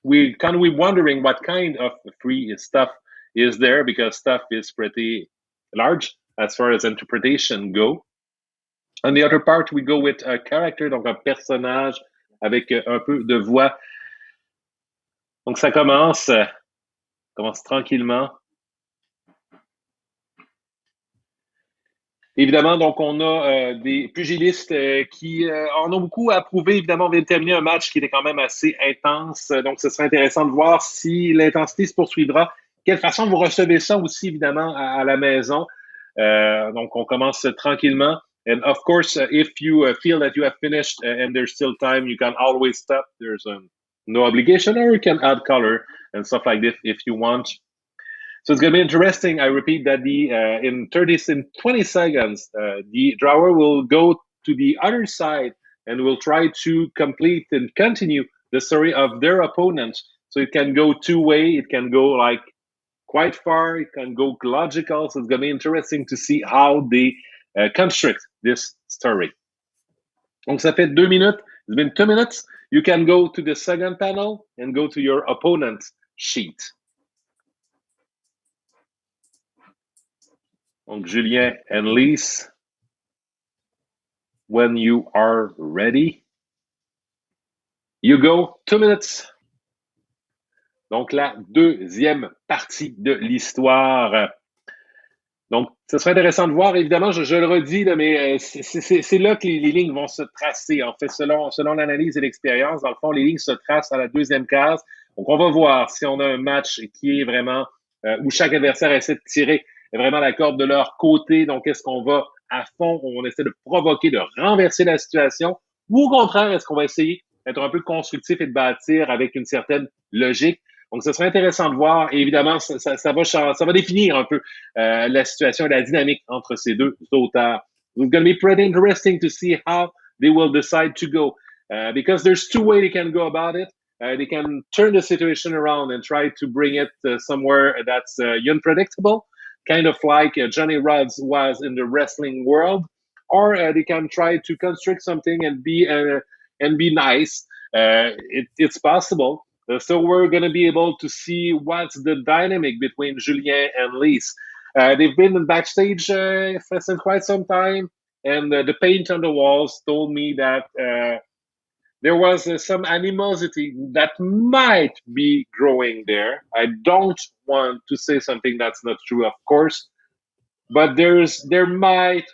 [SPEAKER 1] we're wondering what kind of free stuff is there because stuff is pretty large as far as interpretation go. On the other part, we go with a character, donc un personnage avec un peu de voix. Donc ça commence tranquillement. Évidemment, donc on a des pugilistes qui en ont beaucoup à prouver. Évidemment, on vient de terminer un match qui était quand même assez intense. Donc, ce serait intéressant de voir si l'intensité se poursuivra. Quelle façon vous recevez ça aussi, évidemment, à la maison. Donc, on commence tranquillement. And of course, if you feel that you have finished and there's still time, you can always stop. There's no obligation, or you can add color and stuff like this if you want. So it's going to be interesting. I repeat that in 20 seconds, the drawer will go to the other side and will try to complete and continue the story of their opponent. So it can go two-way. It can go like quite far. It can go logical. So it's going to be interesting to see how they construct this story. Donc ça fait 2 minutes. It's been 2 minutes. You can go to the second panel and go to your opponent's sheet. Donc, Julien and Lise. when you are ready. You go, 2 minutes. Donc, la deuxième partie de l'histoire. Donc, ce serait intéressant de voir. Évidemment, je le redis, là, mais c'est là que les lignes vont se tracer. En fait, selon l'analyse et l'expérience, dans le fond, les lignes se tracent à la deuxième case. Donc, on va voir si on a un match qui est vraiment où chaque adversaire essaie de tirer vraiment la corde de leur côté. Donc, est-ce qu'on va à fond, on essaie de provoquer, de renverser la situation, ou au contraire, est-ce qu'on va essayer d'être un peu constructif et de bâtir avec une certaine logique? Donc, ce serait intéressant de voir. Et évidemment, ça va définir un peu la situation et la dynamique entre ces deux auteurs. It's going to be pretty interesting to see how they will decide to go. Because there's two ways they can go about it. They can turn the situation around and try to bring it somewhere that's unpredictable, kind of like Johnny Rodz was in the wrestling world. Or they can try to construct something and be nice. It's possible. So we're going to be able to see what's the dynamic between Julien and Lise. They've been backstage for quite some time, and the paint on the walls told me that there was some animosity that might be growing there. I don't want to say something that's not true, of course, but there might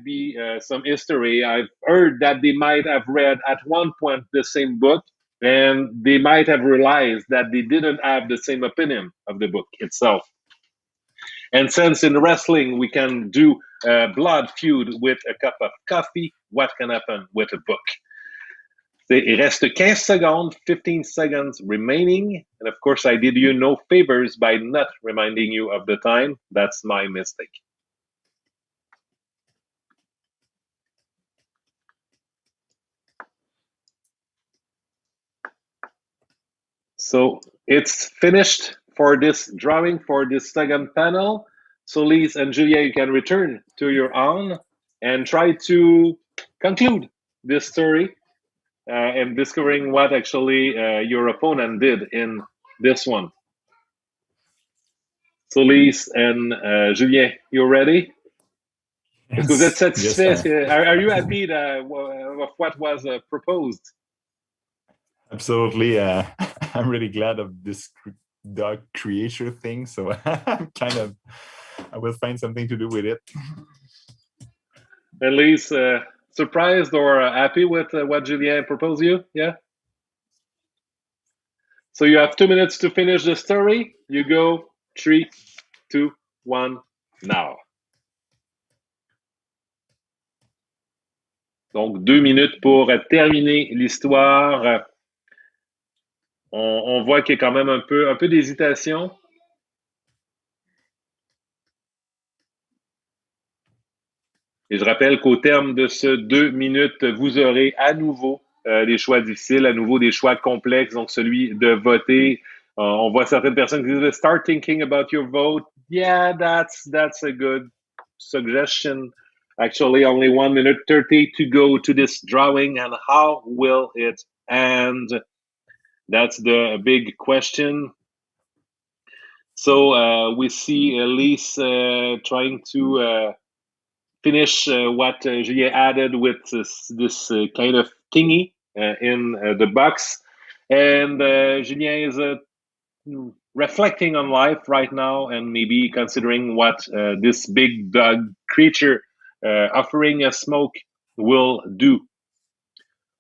[SPEAKER 1] be some history. I've heard that they might have read at one point the same book, and they might have realized that they didn't have the same opinion of the book itself. And since in wrestling we can do a blood feud with a cup of coffee, what can happen with a book? Il reste 15 secondes, 15 seconds remaining. And of course, I did you no favors by not reminding you of the time. That's my mistake. So it's finished for this drawing, for this second panel. So Lise and Julien, you can return to your own and try to conclude this story and discovering what actually your opponent did in this one. So Lise and Julien, you ready? Est-ce que vous êtes satisfait? Yes, are you happy with what was proposed?
[SPEAKER 4] Absolutely. I'm really glad of this dog creature thing. So I'm I will find something to do with it.
[SPEAKER 1] At least surprised or happy with what Julien proposed you? Yeah? So you have 2 minutes to finish the story. You go 3, 2, 1, now. Donc, 2 minutes pour terminer l'histoire. On voit qu'il y a quand même un peu d'hésitation. Et je rappelle qu'au terme de ce 2 minutes, vous aurez à nouveau des choix difficiles, à nouveau des choix complexes, donc celui de voter. On voit certaines personnes qui disent « Start thinking about your vote. Yeah, that's a good suggestion. Actually, only 1 minute 30 to go to this drawing, and how will it end? That's the big question. So we see Elise trying to finish what Julien added with this kind of thingy in the box. And Julien is reflecting on life right now and maybe considering what this big dog creature offering a smoke will do.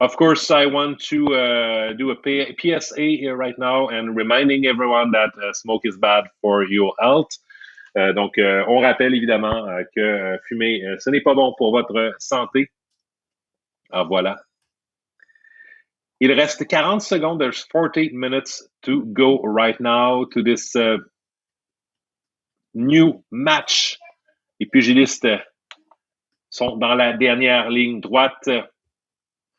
[SPEAKER 1] Of course, I want to do a PSA right now and reminding everyone that smoke is bad for your health. Donc, on rappelle évidemment que fumer, ce n'est pas bon pour votre santé. Ah, voilà. Il reste 40 secondes. There's 40 minutes to go right now to this new match. Les pugilistes sont dans la dernière ligne droite.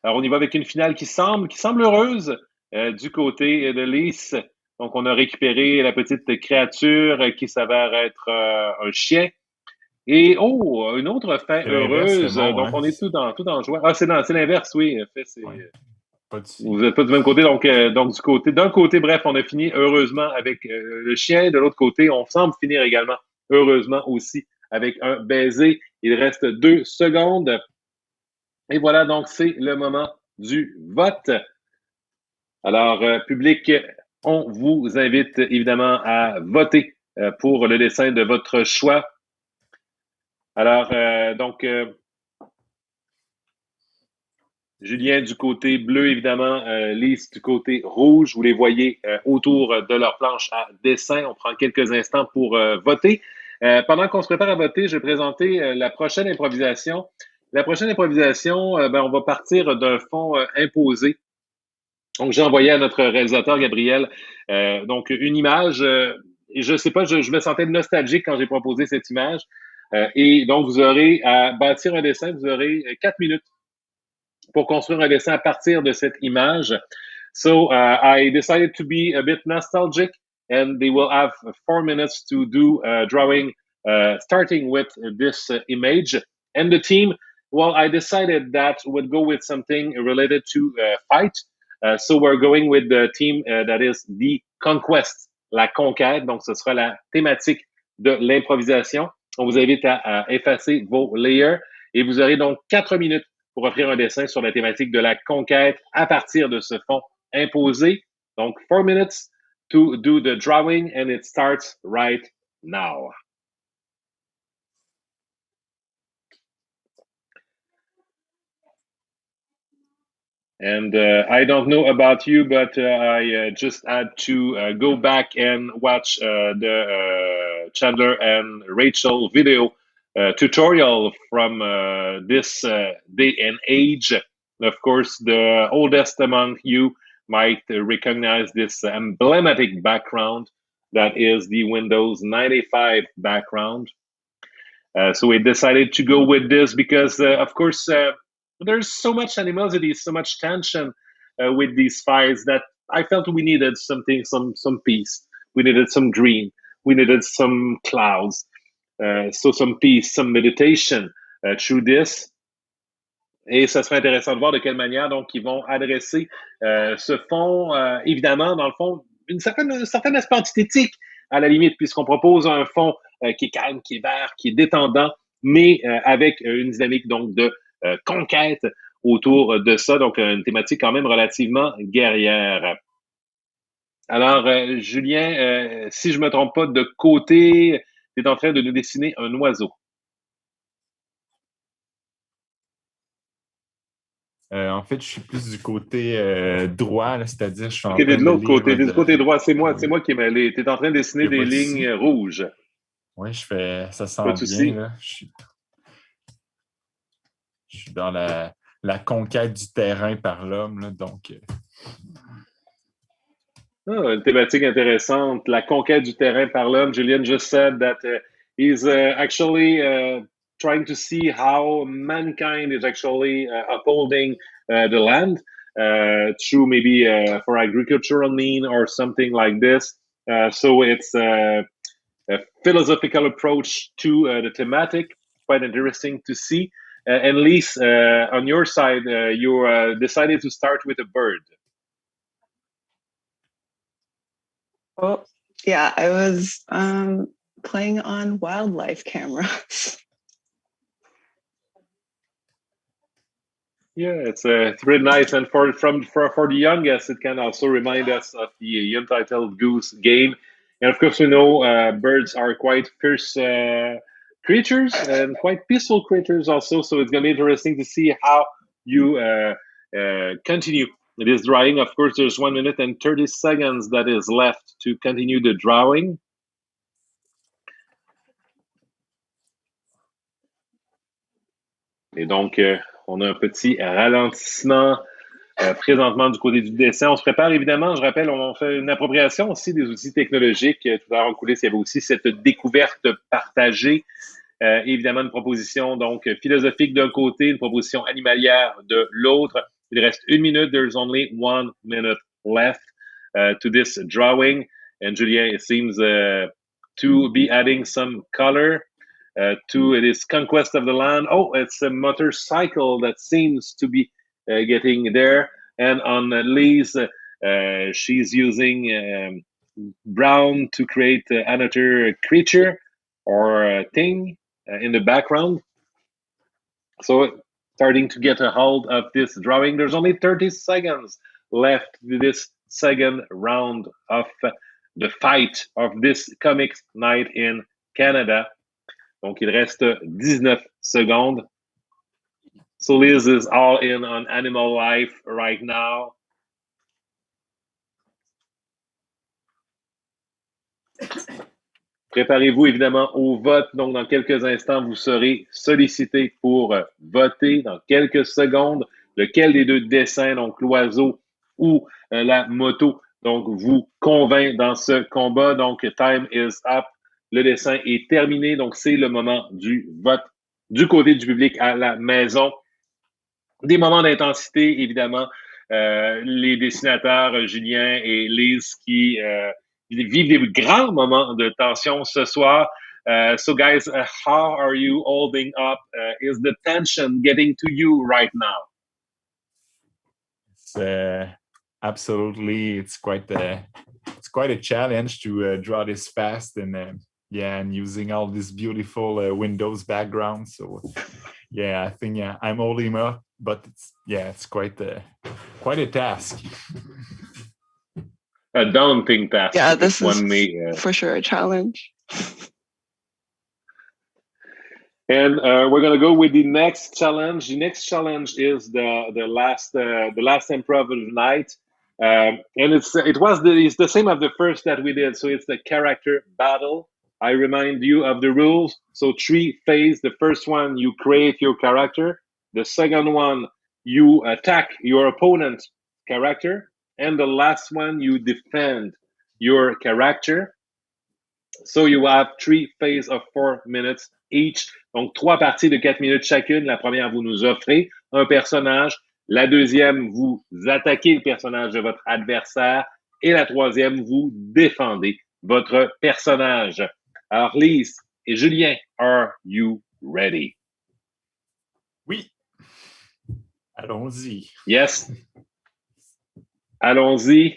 [SPEAKER 1] Alors, on y va avec une finale qui semble heureuse du côté de Lise. Donc, on a récupéré la petite créature qui s'avère être un chien. Et, une autre fin heureuse. Bon, donc, on est tout en joie. Ah, c'est l'inverse, oui. En fait, vous n'êtes pas du même côté. Donc d'un côté, bref, on a fini heureusement avec le chien. De l'autre côté, on semble finir également heureusement aussi avec un baiser. Il reste 2 secondes. Et voilà, donc c'est le moment du vote. Alors, public, on vous invite évidemment à voter pour le dessin de votre choix. Alors, Julien du côté bleu, évidemment, Lise du côté rouge. Vous les voyez autour de leur planche à dessin. On prend quelques instants pour voter. Pendant qu'on se prépare à voter, je vais présenter la prochaine improvisation. La prochaine improvisation, on va partir d'un fond imposé. Donc, j'ai envoyé à notre réalisateur Gabriel donc une image. Et je sais pas, je me sentais nostalgique quand j'ai proposé cette image. Et donc, vous aurez à bâtir un dessin. Vous aurez 4 minutes pour construire un dessin à partir de cette image. So I decided to be a bit nostalgic, and they will have 4 minutes to do drawing, starting with this image. And the team, well, I decided that we'd go with something related to fight. So we're going with the team that is the conquest, la conquête. Donc, ce sera la thématique de l'improvisation. On vous invite à effacer vos layers et vous aurez donc 4 minutes pour offrir un dessin sur la thématique de la conquête à partir de ce fond imposé. Donc, 4 minutes to do the drawing, and it starts right now. And I don't know about you, but I just had to go back and watch the Chandler and Rachel video tutorial from this day and age. Of course, the oldest among you might recognize this emblematic background that is the Windows 95 background. So we decided to go with this because, of course, there's so much animosity, so much tension with these fights that I felt we needed something, some peace. We needed some green. We needed some clouds. So some peace, some meditation through this. Et ça serait intéressant de voir de quelle manière donc ils vont adresser ce fond, évidemment, dans le fond, un certain aspect antithétique à la limite, puisqu'on propose un fond qui est calme, qui est vert, qui est détendant, mais avec une dynamique donc de conquête autour de ça, donc une thématique quand même relativement guerrière. Alors, Julien, si je me trompe pas, de côté, tu es en train de nous dessiner un oiseau.
[SPEAKER 4] En fait, je suis plus du côté droit, c'est-à-dire je suis en
[SPEAKER 1] Okay,
[SPEAKER 4] train
[SPEAKER 1] de l'autre côté,
[SPEAKER 4] lire
[SPEAKER 1] du côté droit, c'est moi qui ai mêlé. Tu es en train de dessiner des lignes rouges.
[SPEAKER 4] Oui, ça sent
[SPEAKER 1] Pas de
[SPEAKER 4] bien.
[SPEAKER 1] souci.
[SPEAKER 4] Là. Je suis dans la conquête du terrain par l'homme, donc...
[SPEAKER 1] Une thématique intéressante, la conquête du terrain par l'homme. Julien just said that he's actually trying to see how mankind is actually upholding the land through maybe for agricultural mean or something like this. So it's a philosophical approach to the thematic, quite interesting to see. And Lise, on your side, you decided to start with a bird.
[SPEAKER 5] Oh, yeah, I was playing on wildlife cameras.
[SPEAKER 1] Yeah, it's really nice, and for the youngest, it can also remind us of the Untitled Goose Game. And of course, we know birds are quite fierce creatures and quite peaceful creatures also. So it's going to be interesting to see how you continue this drawing. Of course, there's 1 minute and 30 seconds that is left to continue the drawing. Et donc, on a un petit ralentissement présentement du côté du dessin. On se prépare, évidemment. Je rappelle, on fait une appropriation aussi des outils technologiques. Tout à l'heure en coulisses, il y avait aussi cette découverte partagée. Évidemment, une proposition donc philosophique d'un côté, une proposition animalière de l'autre. Il reste 1 minute. There's only 1 minute left to this drawing. And Julien, it seems to be adding some color to this conquest of the land. Oh, it's a motorcycle that seems to be getting there. And on Lise, she's using brown to create another creature or thing in the background. So starting to get a hold of this drawing. There's only 30 seconds left to this second round of the fight of this comics night in Canada. Donc, il reste 19 secondes. So Liz is all in on animal life right now. Préparez-vous évidemment au vote. Donc, dans quelques instants, vous serez sollicité pour voter. Dans quelques secondes, lequel des deux dessins, donc l'oiseau ou la moto, donc vous convainc dans ce combat. Donc, time is up. Le dessin est terminé. Donc, c'est le moment du vote du côté du public à la maison. Des moments d'intensité, évidemment. Les dessinateurs, Julien et Lise, qui vivent des grands moments de tension ce soir. So guys, how are you holding up? Is the tension getting to you right now?
[SPEAKER 4] It's absolutely, it's quite a challenge to draw this fast and and using all this beautiful Windows background. So yeah, I think I'm holding up, but it's quite a task.
[SPEAKER 1] A daunting task.
[SPEAKER 5] Yeah, this is for sure a challenge.
[SPEAKER 1] And we're going to go with the next challenge. The next challenge is the last improv of the night, and it's the same as the first that we did. So it's the character battle. I remind you of the rules. So 3 phases. The first one, you create your character. The second one, you attack your opponent's character. And the last one, you defend your character. So you have 3 phases of 4 minutes each. Donc, 3 parties de 4 minutes chacune. La première, vous nous offrez un personnage. La deuxième, vous attaquez le personnage de votre adversaire. Et la troisième, vous défendez votre personnage. Alors, Lise et Julien, are you ready?
[SPEAKER 4] Oui. Allons-y.
[SPEAKER 1] Yes. Allons-y.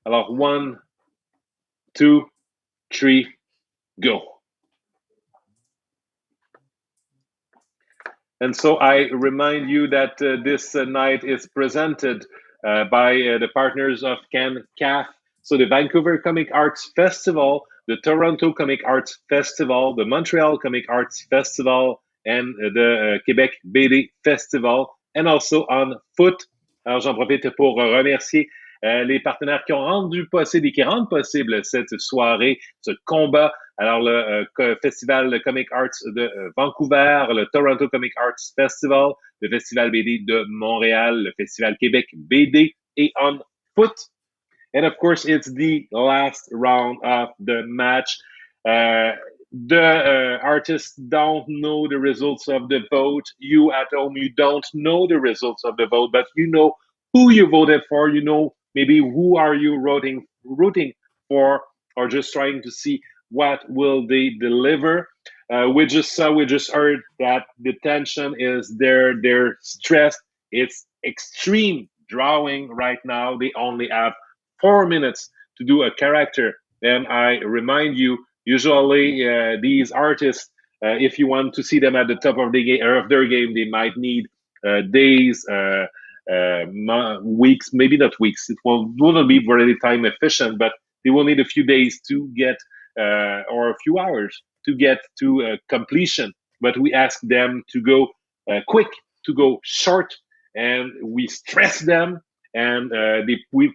[SPEAKER 1] Alors, 1, 2, 3, go. And so I remind you that this night is presented by the partners of CAF. So the Vancouver Comic Arts Festival, the Toronto Comic Arts Festival, the Montreal Comic Arts Festival, and the Quebec BD Festival, and also on foot. Alors, j'en profite pour remercier les partenaires qui ont rendu possible et qui rendent possible cette soirée, ce combat. Alors, le Festival de Comic Arts de Vancouver, le Toronto Comic Arts Festival, le Festival BD de Montréal, le Festival Québec BD et on foot. And of course, it's the last round of the match. The artists don't know the results of the vote. You at home, you don't know the results of the vote, but you know who you voted for. You know maybe who are you rooting for, or just trying to see what will they deliver. We just heard that the tension is there. They're stressed. It's extreme drawing right now. They only have 4 minutes to do a character. And I remind you, usually these artists, if you want to see them at the top of their game, they might need days, weeks, maybe not weeks. It won't be very time efficient, but they will need a few days to get, or a few hours to get to completion. But we ask them to go quick, to go short, and we stress them, and we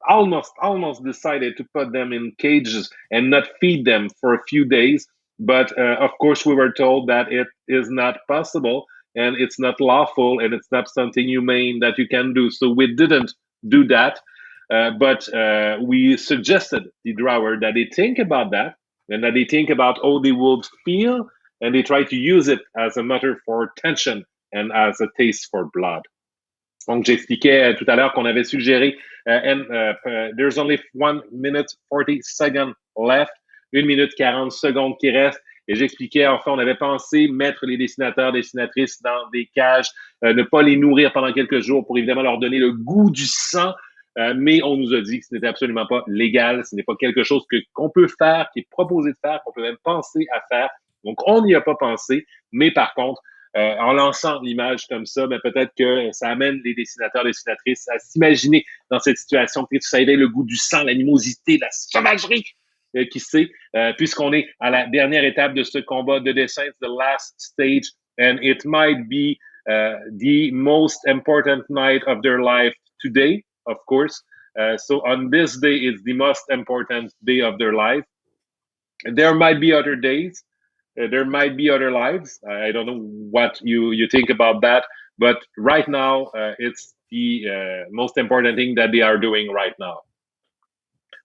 [SPEAKER 1] almost decided to put them in cages and not feed them for a few days. But of course, we were told that it is not possible and it's not lawful and it's not something humane that you can do. So we didn't do that. But we suggested the drawer that they think about that and that they think about how they would feel, and they try to use it as a matter for tension and as a taste for blood. Donc, j'expliquais tout à l'heure qu'on avait suggéré there's only 1 minute 40 seconds left, 1 minute 40 secondes qui reste. Et j'expliquais, enfin, on avait pensé mettre les dessinateurs, dessinatrices dans des cages, ne pas les nourrir pendant quelques jours pour évidemment leur donner le goût du sang. Mais on nous a dit que ce n'était absolument pas légal, ce n'est pas quelque chose qu'on peut faire, qui est proposé de faire, qu'on peut même penser à faire. Donc, on n'y a pas pensé, mais par contre, En lançant l'image comme ça, mais peut-être que ça amène les dessinateurs, les dessinatrices à s'imaginer dans cette situation, peut-être que ça éveille le goût du sang, l'animosité, la sauvagerie, qui sait, puisqu'on est à la dernière étape de ce combat de dessin, the last stage, and it might be the most important night of their life today, of course. So on this day, it's the most important day of their life. There might be other days. There might be other lives. I don't know what you think about that, but right now, it's the most important thing that they are doing right now.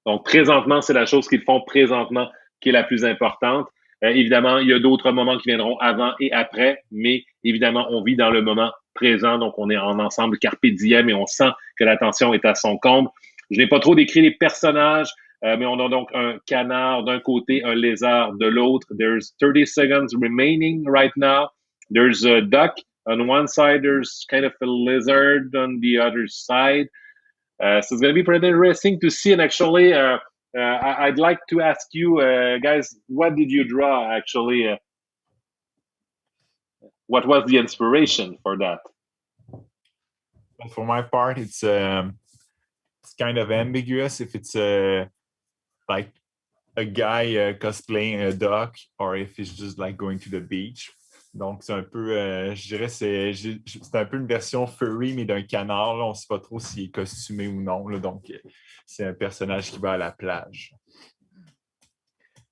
[SPEAKER 1] Donc, présentement, c'est la chose qu'ils font présentement qui est la plus importante. Évidemment, il y a d'autres moments qui viendront avant et après, mais évidemment, on vit dans le moment présent, donc on est en ensemble carpe diem et on sent que l'attention est à son comble. Je n'ai pas trop décrit les personnages, mais on a donc un canard d'un côté, un lézard de l'autre. There's 30 seconds remaining right now. There's a duck on one side. There's kind of a lizard on the other side. So it's going to be pretty interesting to see. And actually, I'd like to ask you, guys, what did you draw actually? What was the inspiration for that?
[SPEAKER 4] Well, for my part, it's kind of ambiguous if it's like a guy cosplaying a duck or if it's just like going to the beach. Donc, c'est un peu, je dirais, c'est un peu une version furry, mais d'un canard. Là. On ne sait pas trop s'il est costumé ou non. Là. Donc, c'est un personnage qui va à la plage.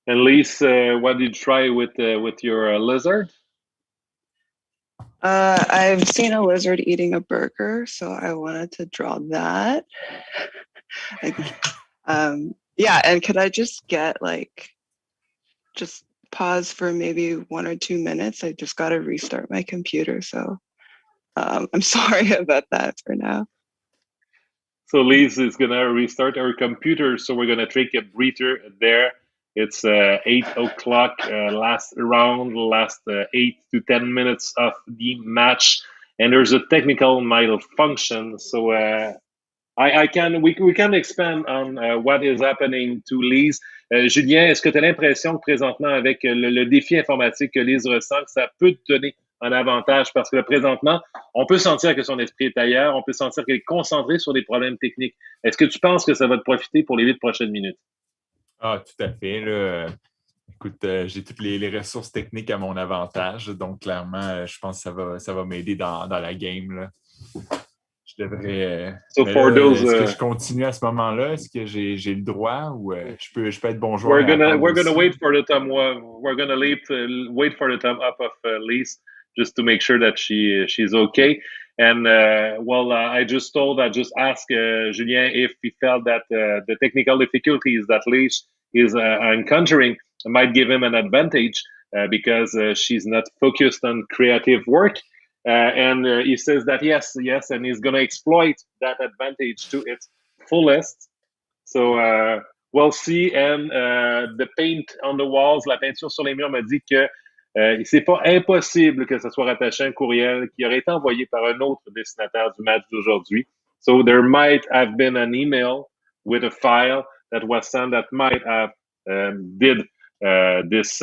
[SPEAKER 1] And Lise, what did you try with your lizard?
[SPEAKER 5] I've seen a lizard eating a burger, so I wanted to draw that. Yeah, and could I just get just pause for maybe 1 or 2 minutes? I just got to restart my computer, so I'm sorry about that for now.
[SPEAKER 1] So Lise is going to restart our computer, so we're going to take a breather there. It's 8 o'clock, last 8 to 10 minutes of the match, and there's a technical malfunction. So we can expand on what is happening to Lise. Julien, est-ce que tu as l'impression que présentement, avec le défi informatique que Lise ressent, que ça peut te donner un avantage? Parce que là, présentement, on peut sentir que son esprit est ailleurs, on peut sentir qu'elle est concentrée sur des problèmes techniques. Est-ce que tu penses que ça va te profiter pour les 8 prochaines minutes?
[SPEAKER 4] Ah, tout à fait. Là. Écoute, j'ai toutes les ressources techniques à mon avantage, donc clairement, je pense que ça va m'aider dans la game. Là. Je devrais. Est-ce que je continue à ce moment-là? Est-ce que j'ai le droit ou je peux être bon joueur?
[SPEAKER 1] We're gonna wait for the time. We're gonna wait for the time up of Lise just to make sure that she's okay. And I just asked Julien if he felt that the technical difficulties that Lise is encountering might give him an advantage because she's not focused on creative work. And he says that yes, and he's going to exploit that advantage to its fullest. So we'll see. And the paint on the walls, la peinture sur les murs me dit que c'est pas impossible que ce soit rattaché à un courriel qui aurait été envoyé par un autre dessinateur du match d'aujourd'hui. So there might have been an email with a file that was sent that might have did this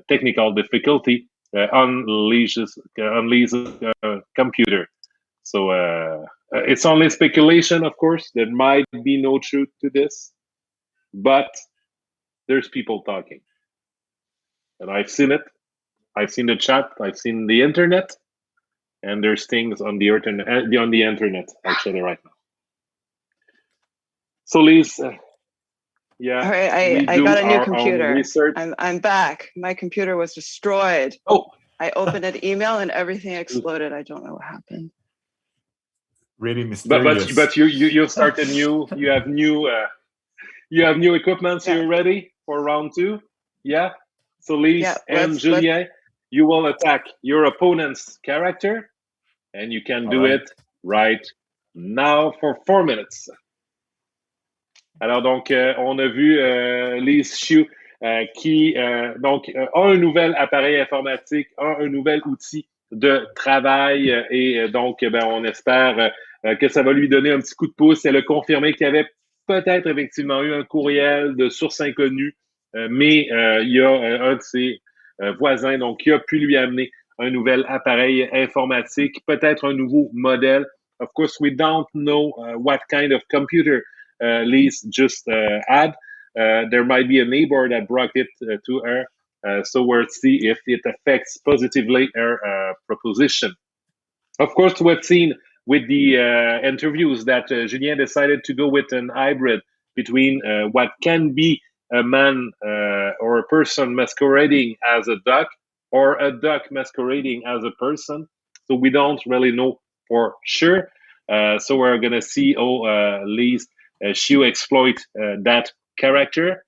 [SPEAKER 1] technical difficulty on Lisa's computer. So it's only speculation, of course. There might be no truth to this, but there's people talking. And I've seen it. I've seen the chat. I've seen the internet. And there's things on the internet actually right now. So Lise, yeah.
[SPEAKER 5] All right, I got a new computer. I'm back. My computer was destroyed.
[SPEAKER 1] Oh.
[SPEAKER 5] I opened an email and everything exploded. I don't know what happened.
[SPEAKER 4] Really mysterious.
[SPEAKER 1] But you started new. You have new equipment. So you're ready for round 2. Yeah. So Lise and Julien, you will attack your opponent's character, and you can do it right now for 4 minutes. Alors donc, on a vu Lise Chiu qui a un nouvel appareil informatique, un nouvel outil de travail et donc on espère que ça va lui donner un petit coup de pouce. Elle a confirmé qu'il y avait peut-être effectivement eu un courriel de source inconnue, mais il y a un de ses voisins donc qui a pu lui amener un nouvel appareil informatique, peut-être un nouveau modèle. Of course, we don't know what kind of computer Lise just had. There might be a neighbor that brought it to her. So we'll see if it affects positively her proposition. Of course, we've seen with the interviews that Julien decided to go with an hybrid between what can be a man or a person masquerading as a duck or a duck masquerading as a person. So we don't really know for sure. So we're going to see how Lise she exploit that character.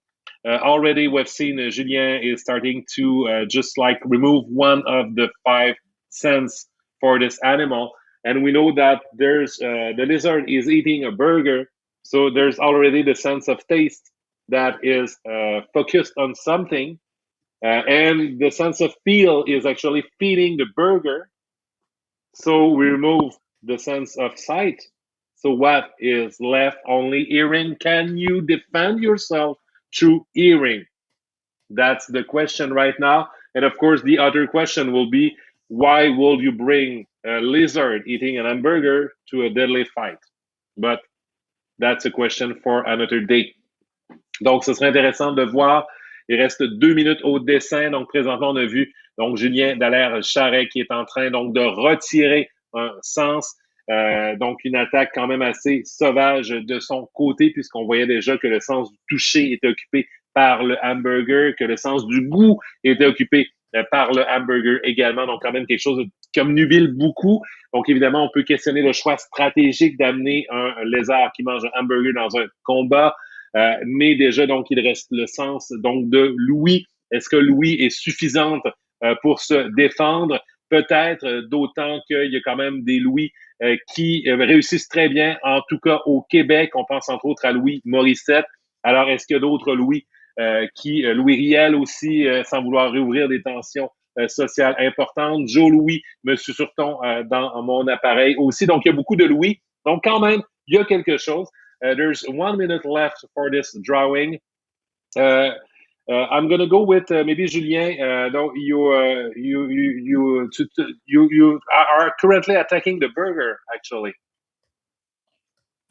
[SPEAKER 1] Already we've seen Julien is starting to just like remove one of the 5 cents for this animal. And we know that there's the lizard is eating a burger. So there's already the sense of taste that is focused on something. And the sense of feel is actually feeding the burger. So we remove the sense of sight. So what is left? Only hearing. Can you defend yourself through hearing? That's the question right now. And of course, the other question will be, why will you bring a lizard eating an hamburger to a deadly fight? But that's a question for another day. Donc, ce serait intéressant de voir. Il reste 2 minutes au dessin. Donc, présentement, on a vu donc Julien Dallaire-Charest qui est en train donc de retirer un sens. Donc, une attaque quand même assez sauvage de son côté, puisqu'on voyait déjà que le sens du toucher était occupé par le hamburger, que le sens du goût était occupé par le hamburger également. Donc, quand même quelque chose qui obnubile beaucoup. Donc, évidemment, on peut questionner le choix stratégique d'amener un lézard qui mange un hamburger dans un combat. Mais déjà, donc, il reste le sens donc de l'ouïe. Est-ce que l'ouïe est suffisante pour se défendre? Peut-être, d'autant qu'il y a quand même des Louis qui réussissent très bien, en tout cas au Québec. On pense entre autres à Louis Morissette. Alors, est-ce qu'il y a d'autres Louis Louis Riel aussi, sans vouloir réouvrir des tensions sociales importantes. Joe Louis, Monsieur Surton dans mon appareil aussi. Donc, il y a beaucoup de Louis. Donc, quand même, il y a quelque chose. There's 1 minute left for this drawing. I'm going to go with maybe Julien. No, you are currently attacking the burger, actually.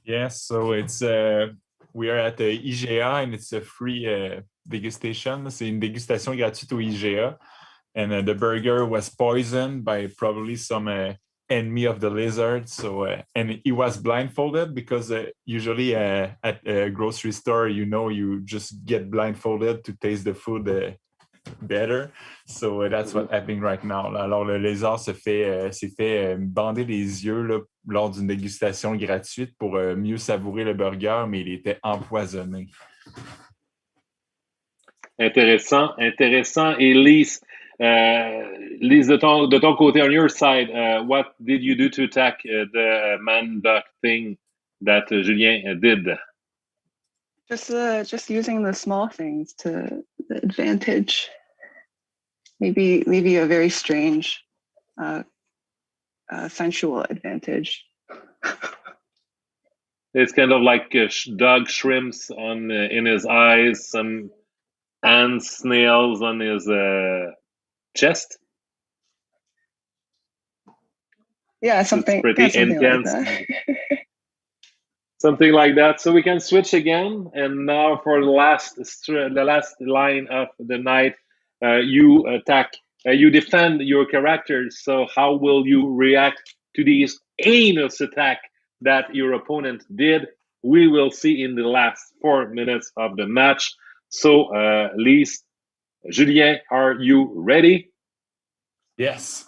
[SPEAKER 4] Yes, so it's we are at the IGA and it's a free degustation. C'est une dégustation gratuite au IGA, and the burger was poisoned by probably some enemy of the lizard. So and he was blindfolded because usually at a grocery store, you just get blindfolded to taste the food better. So that's what's happening right now. Alors le lézard s'est fait bander les yeux là, lors d'une dégustation gratuite pour mieux savourer le burger, mais il était empoisonné.
[SPEAKER 1] Intéressant. Et Lise, de ton côté, on your side, what did you do to attack the man-duck thing that Julien did?
[SPEAKER 5] Just using the small things to the advantage. Maybe a very strange, sensual advantage.
[SPEAKER 1] It's kind of like dog shrimps in his eyes, some ant snails on his chest.
[SPEAKER 5] Yeah, something
[SPEAKER 1] pretty intense.
[SPEAKER 5] Like that.
[SPEAKER 1] Something like that. So we can switch again. And now for the last line of the night, you attack, you defend your characters. So how will you react to these heinous attack that your opponent did? We will see in the last 4 minutes of the match. So, Lise, Julien, are you ready?
[SPEAKER 4] Yes.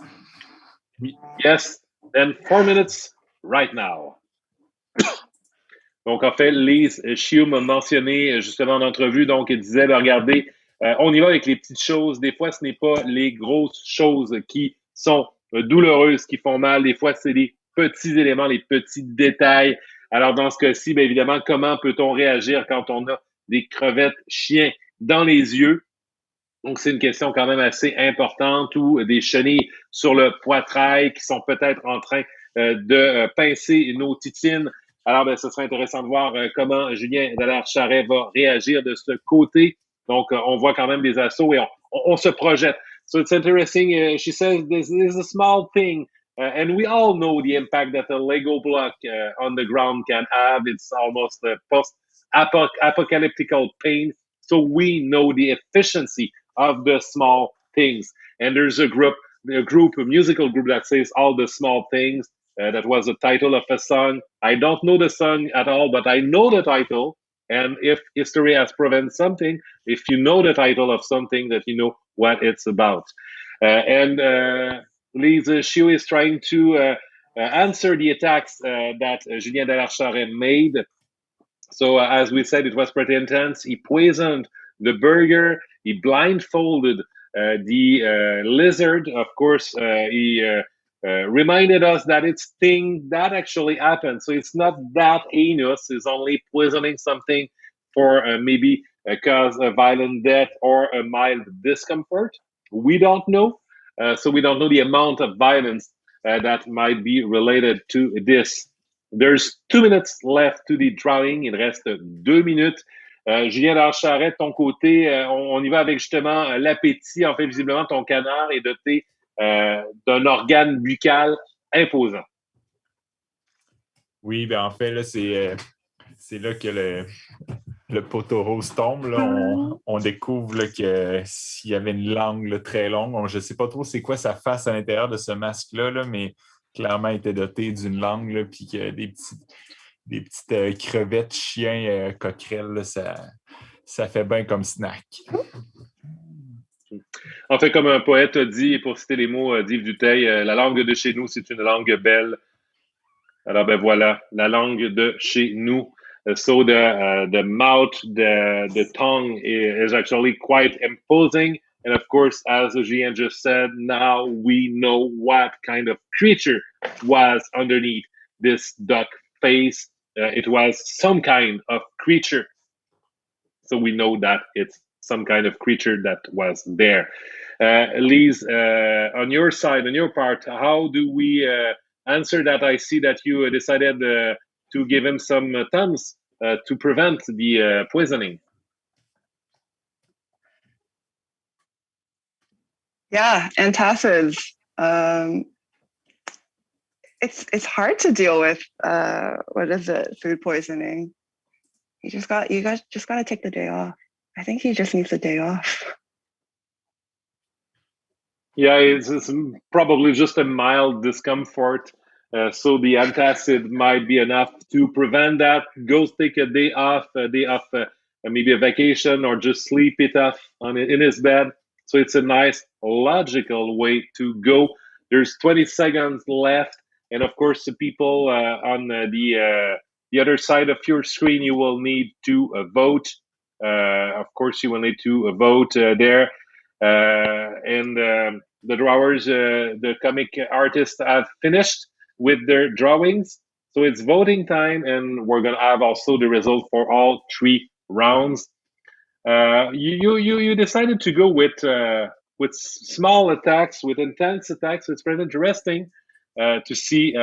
[SPEAKER 1] Yes. Then 4 minutes right now. Donc, en fait, Lise Chiou m'a mentionné justement en entrevue, donc, il disait, regardez, on y va avec les petites choses. Des fois, ce n'est pas les grosses choses qui sont douloureuses, qui font mal. Des fois, c'est les petits éléments, les petits détails. Alors, dans ce cas-ci, bien évidemment, comment peut-on réagir quand on a des crevettes chiens dans les yeux? Donc, c'est une question quand même assez importante, ou des chenilles sur le poitrail qui sont peut-être en train de pincer nos titines. Alors, ben, ce serait intéressant de voir comment Julien Dallaire-Charest va réagir de ce côté. Donc, on voit quand même des assauts et on se projette. So it's interesting. She says this is a small thing, and we all know the impact that a Lego block on the ground can have. It's almost a post-apocalyptical pain. So we know the efficiency of the small things. And there's a musical group that says all the small things. That was the title of a song. I don't know the song at all, but I know the title. And if history has proven something, if you know the title of something, that you know what it's about. And Lise Chiu is trying to answer the attacks that Julien Dallaire-Charest made. So as we said, it was pretty intense. He poisoned the burger. He blindfolded the lizard. Of course, he reminded us that it's thing that actually happened. So it's not that heinous. It's only poisoning something for maybe cause a violent death or a mild discomfort. We don't know. So we don't know the amount of violence that might be related to this. There's 2 minutes left to the drawing. Il reste 2 minutes. Julien Dallaire-Charest, de ton côté, on y va avec justement l'appétit. En fait, visiblement, ton canard est doté d'un organe buccal imposant.
[SPEAKER 4] Oui, ben en fait, là, c'est là que le poteau rose tombe. Là. On découvre là, que s'il y avait une langue là, très longue, je ne sais pas trop c'est quoi sa face à l'intérieur de ce masque-là, là, mais clairement, il était doté d'une langue, là, puis que des petites crevettes, chiens, coquerelles, là, ça fait bien comme snack.
[SPEAKER 1] En fait, comme un poète a dit, et pour citer les mots d'Yves Duteil, la langue de chez nous, c'est une langue belle. Alors, ben voilà, la langue de chez nous. So the mouth, the tongue is actually quite imposing. And of course, as Julien just said, now we know what kind of creature was underneath this duck face. It was some kind of creature. So we know that it's some kind of creature that was there. Lise, on your side, on your part, how do we answer that? I see that you decided to give him some thumbs to prevent the poisoning.
[SPEAKER 5] Yeah, antacids. It's hard to deal with. What is it? Food poisoning. You guys just got to take the day off. I think he just needs a day off.
[SPEAKER 1] Yeah, it's probably just a mild discomfort. So the antacid might be enough to prevent that. Go take a day off, maybe a vacation, or just sleep it off in his bed. So it's a nice, logical way to go. There's 20 seconds left. And of course, the people on the other side of your screen, you will need to vote. Of course, you will need to vote there. And the drawers, the comic artists have finished with their drawings. So it's voting time, and we're going to have also the result for all 3 rounds. You decided to go with small attacks, with intense attacks. It's pretty interesting to see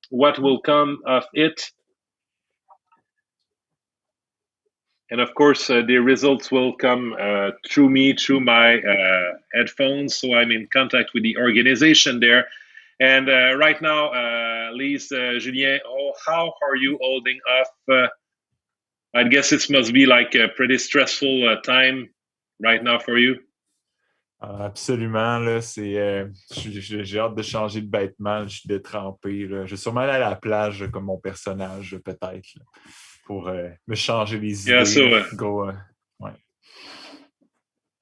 [SPEAKER 1] what will come of it. And of course, the results will come through me, through my headphones. So I'm in contact with the organization there. And right now, Lise, Julien, how are you holding up? I guess it must be like a pretty stressful time right now for you.
[SPEAKER 4] Absolument, là, j'ai hâte de changer de vêtements, je suis détrempé. Là. Je vais sûrement aller à la plage comme mon personnage, peut-être, là, pour me changer les idées.
[SPEAKER 1] Yeah,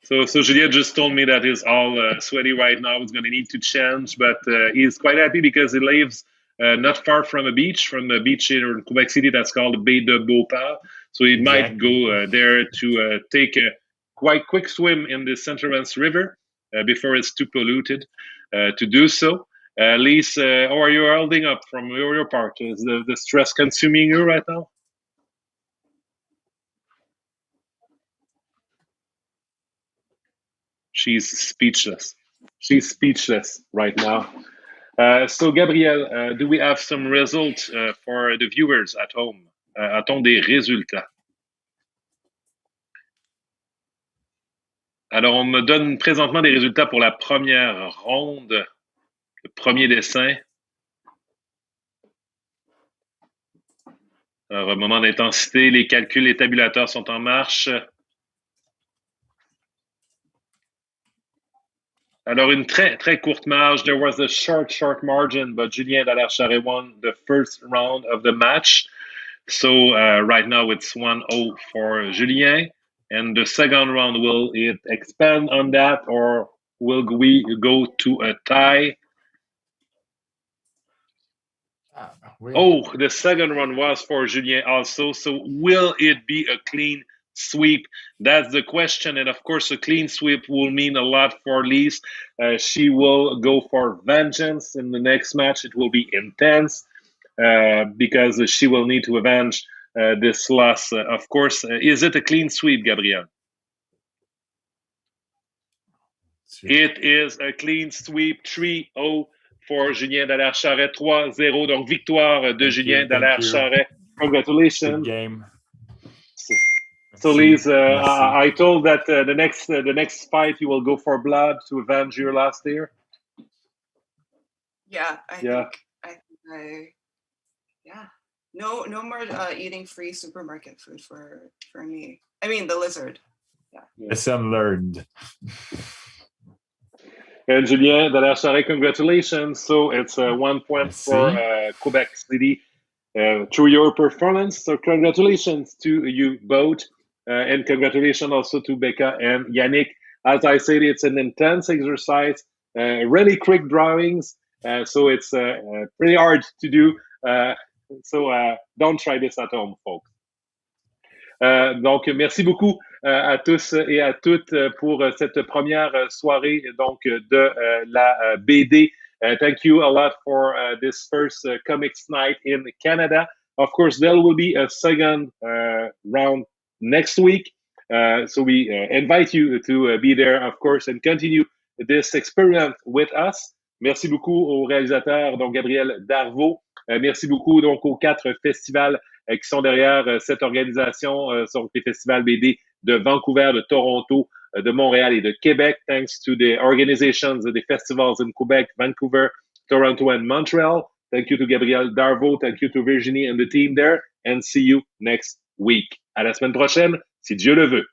[SPEAKER 1] So Julien just told me that he's all sweaty right now. He's going to need to change, but he's quite happy because he lives not far from a beach in Quebec City that's called Baie de Beauport. So he might go there to take a quite quick swim in the St. Lawrence River before it's too polluted to do so. Lise, how are you holding up from your part? Is the stress consuming you right now? She's speechless. She's speechless right now. So, Gabriel, do we have some results for the viewers at home? A-t-on des résultats? Alors, on me donne présentement des résultats pour la première ronde, le premier dessin. Alors, un moment d'intensité, les calculs, les tabulateurs sont en marche. Alors, une très, très courte marge. There was a short margin, but Julien Dallaire-Charest won the first round of the match. So, right now it's 1-0 for Julien. And the second round, will it expand on that or will we go to a tie? Oh, the second round was for Julien also. So will it be a clean sweep? That's the question. And of course, a clean sweep will mean a lot for Lise. She will go for vengeance in the next match. It will be intense because she will need to avenge this loss. Of course, is it a clean sweep, Gabriel? It is a clean sweep, 3-0 for Julien Dallaire-Charest, 3-0. Donc, victoire de Julien Dallaire-Charest. Congratulations.
[SPEAKER 4] Good game.
[SPEAKER 1] So, Lise, I told that the next fight you will go for blood to avenge your last year.
[SPEAKER 5] Yeah, I think no more eating free supermarket food for me. I mean, the lizard. Yeah.
[SPEAKER 4] Lesson learned.
[SPEAKER 1] And Julien Dallaire-Charest, congratulations. So it's 1 point for Quebec City through your performance. So congratulations to you both. And congratulations also to Becca and Yannick. As I said, it's an intense exercise, really quick drawings. So it's pretty hard to do. So don't try this at home, folks. Donc, merci beaucoup à tous et à toutes pour cette première soirée donc de la BD. Thank you a lot for this first comics night in Canada. Of course, there will be a second round next week. So we invite you to be there, of course, and continue this experiment with us. Merci beaucoup au réalisateur, donc Gabriel Darvaux. Merci beaucoup donc aux 4 festivals qui sont derrière cette organisation, sont les festivals BD de Vancouver, de Toronto, de Montréal et de Québec. Thanks to the organizations, the festivals in Quebec, Vancouver, Toronto and Montreal. Thank you to Gabriel Darvaux. Thank you to Virginie and the team there. And see you next week. À la semaine prochaine, si Dieu le veut.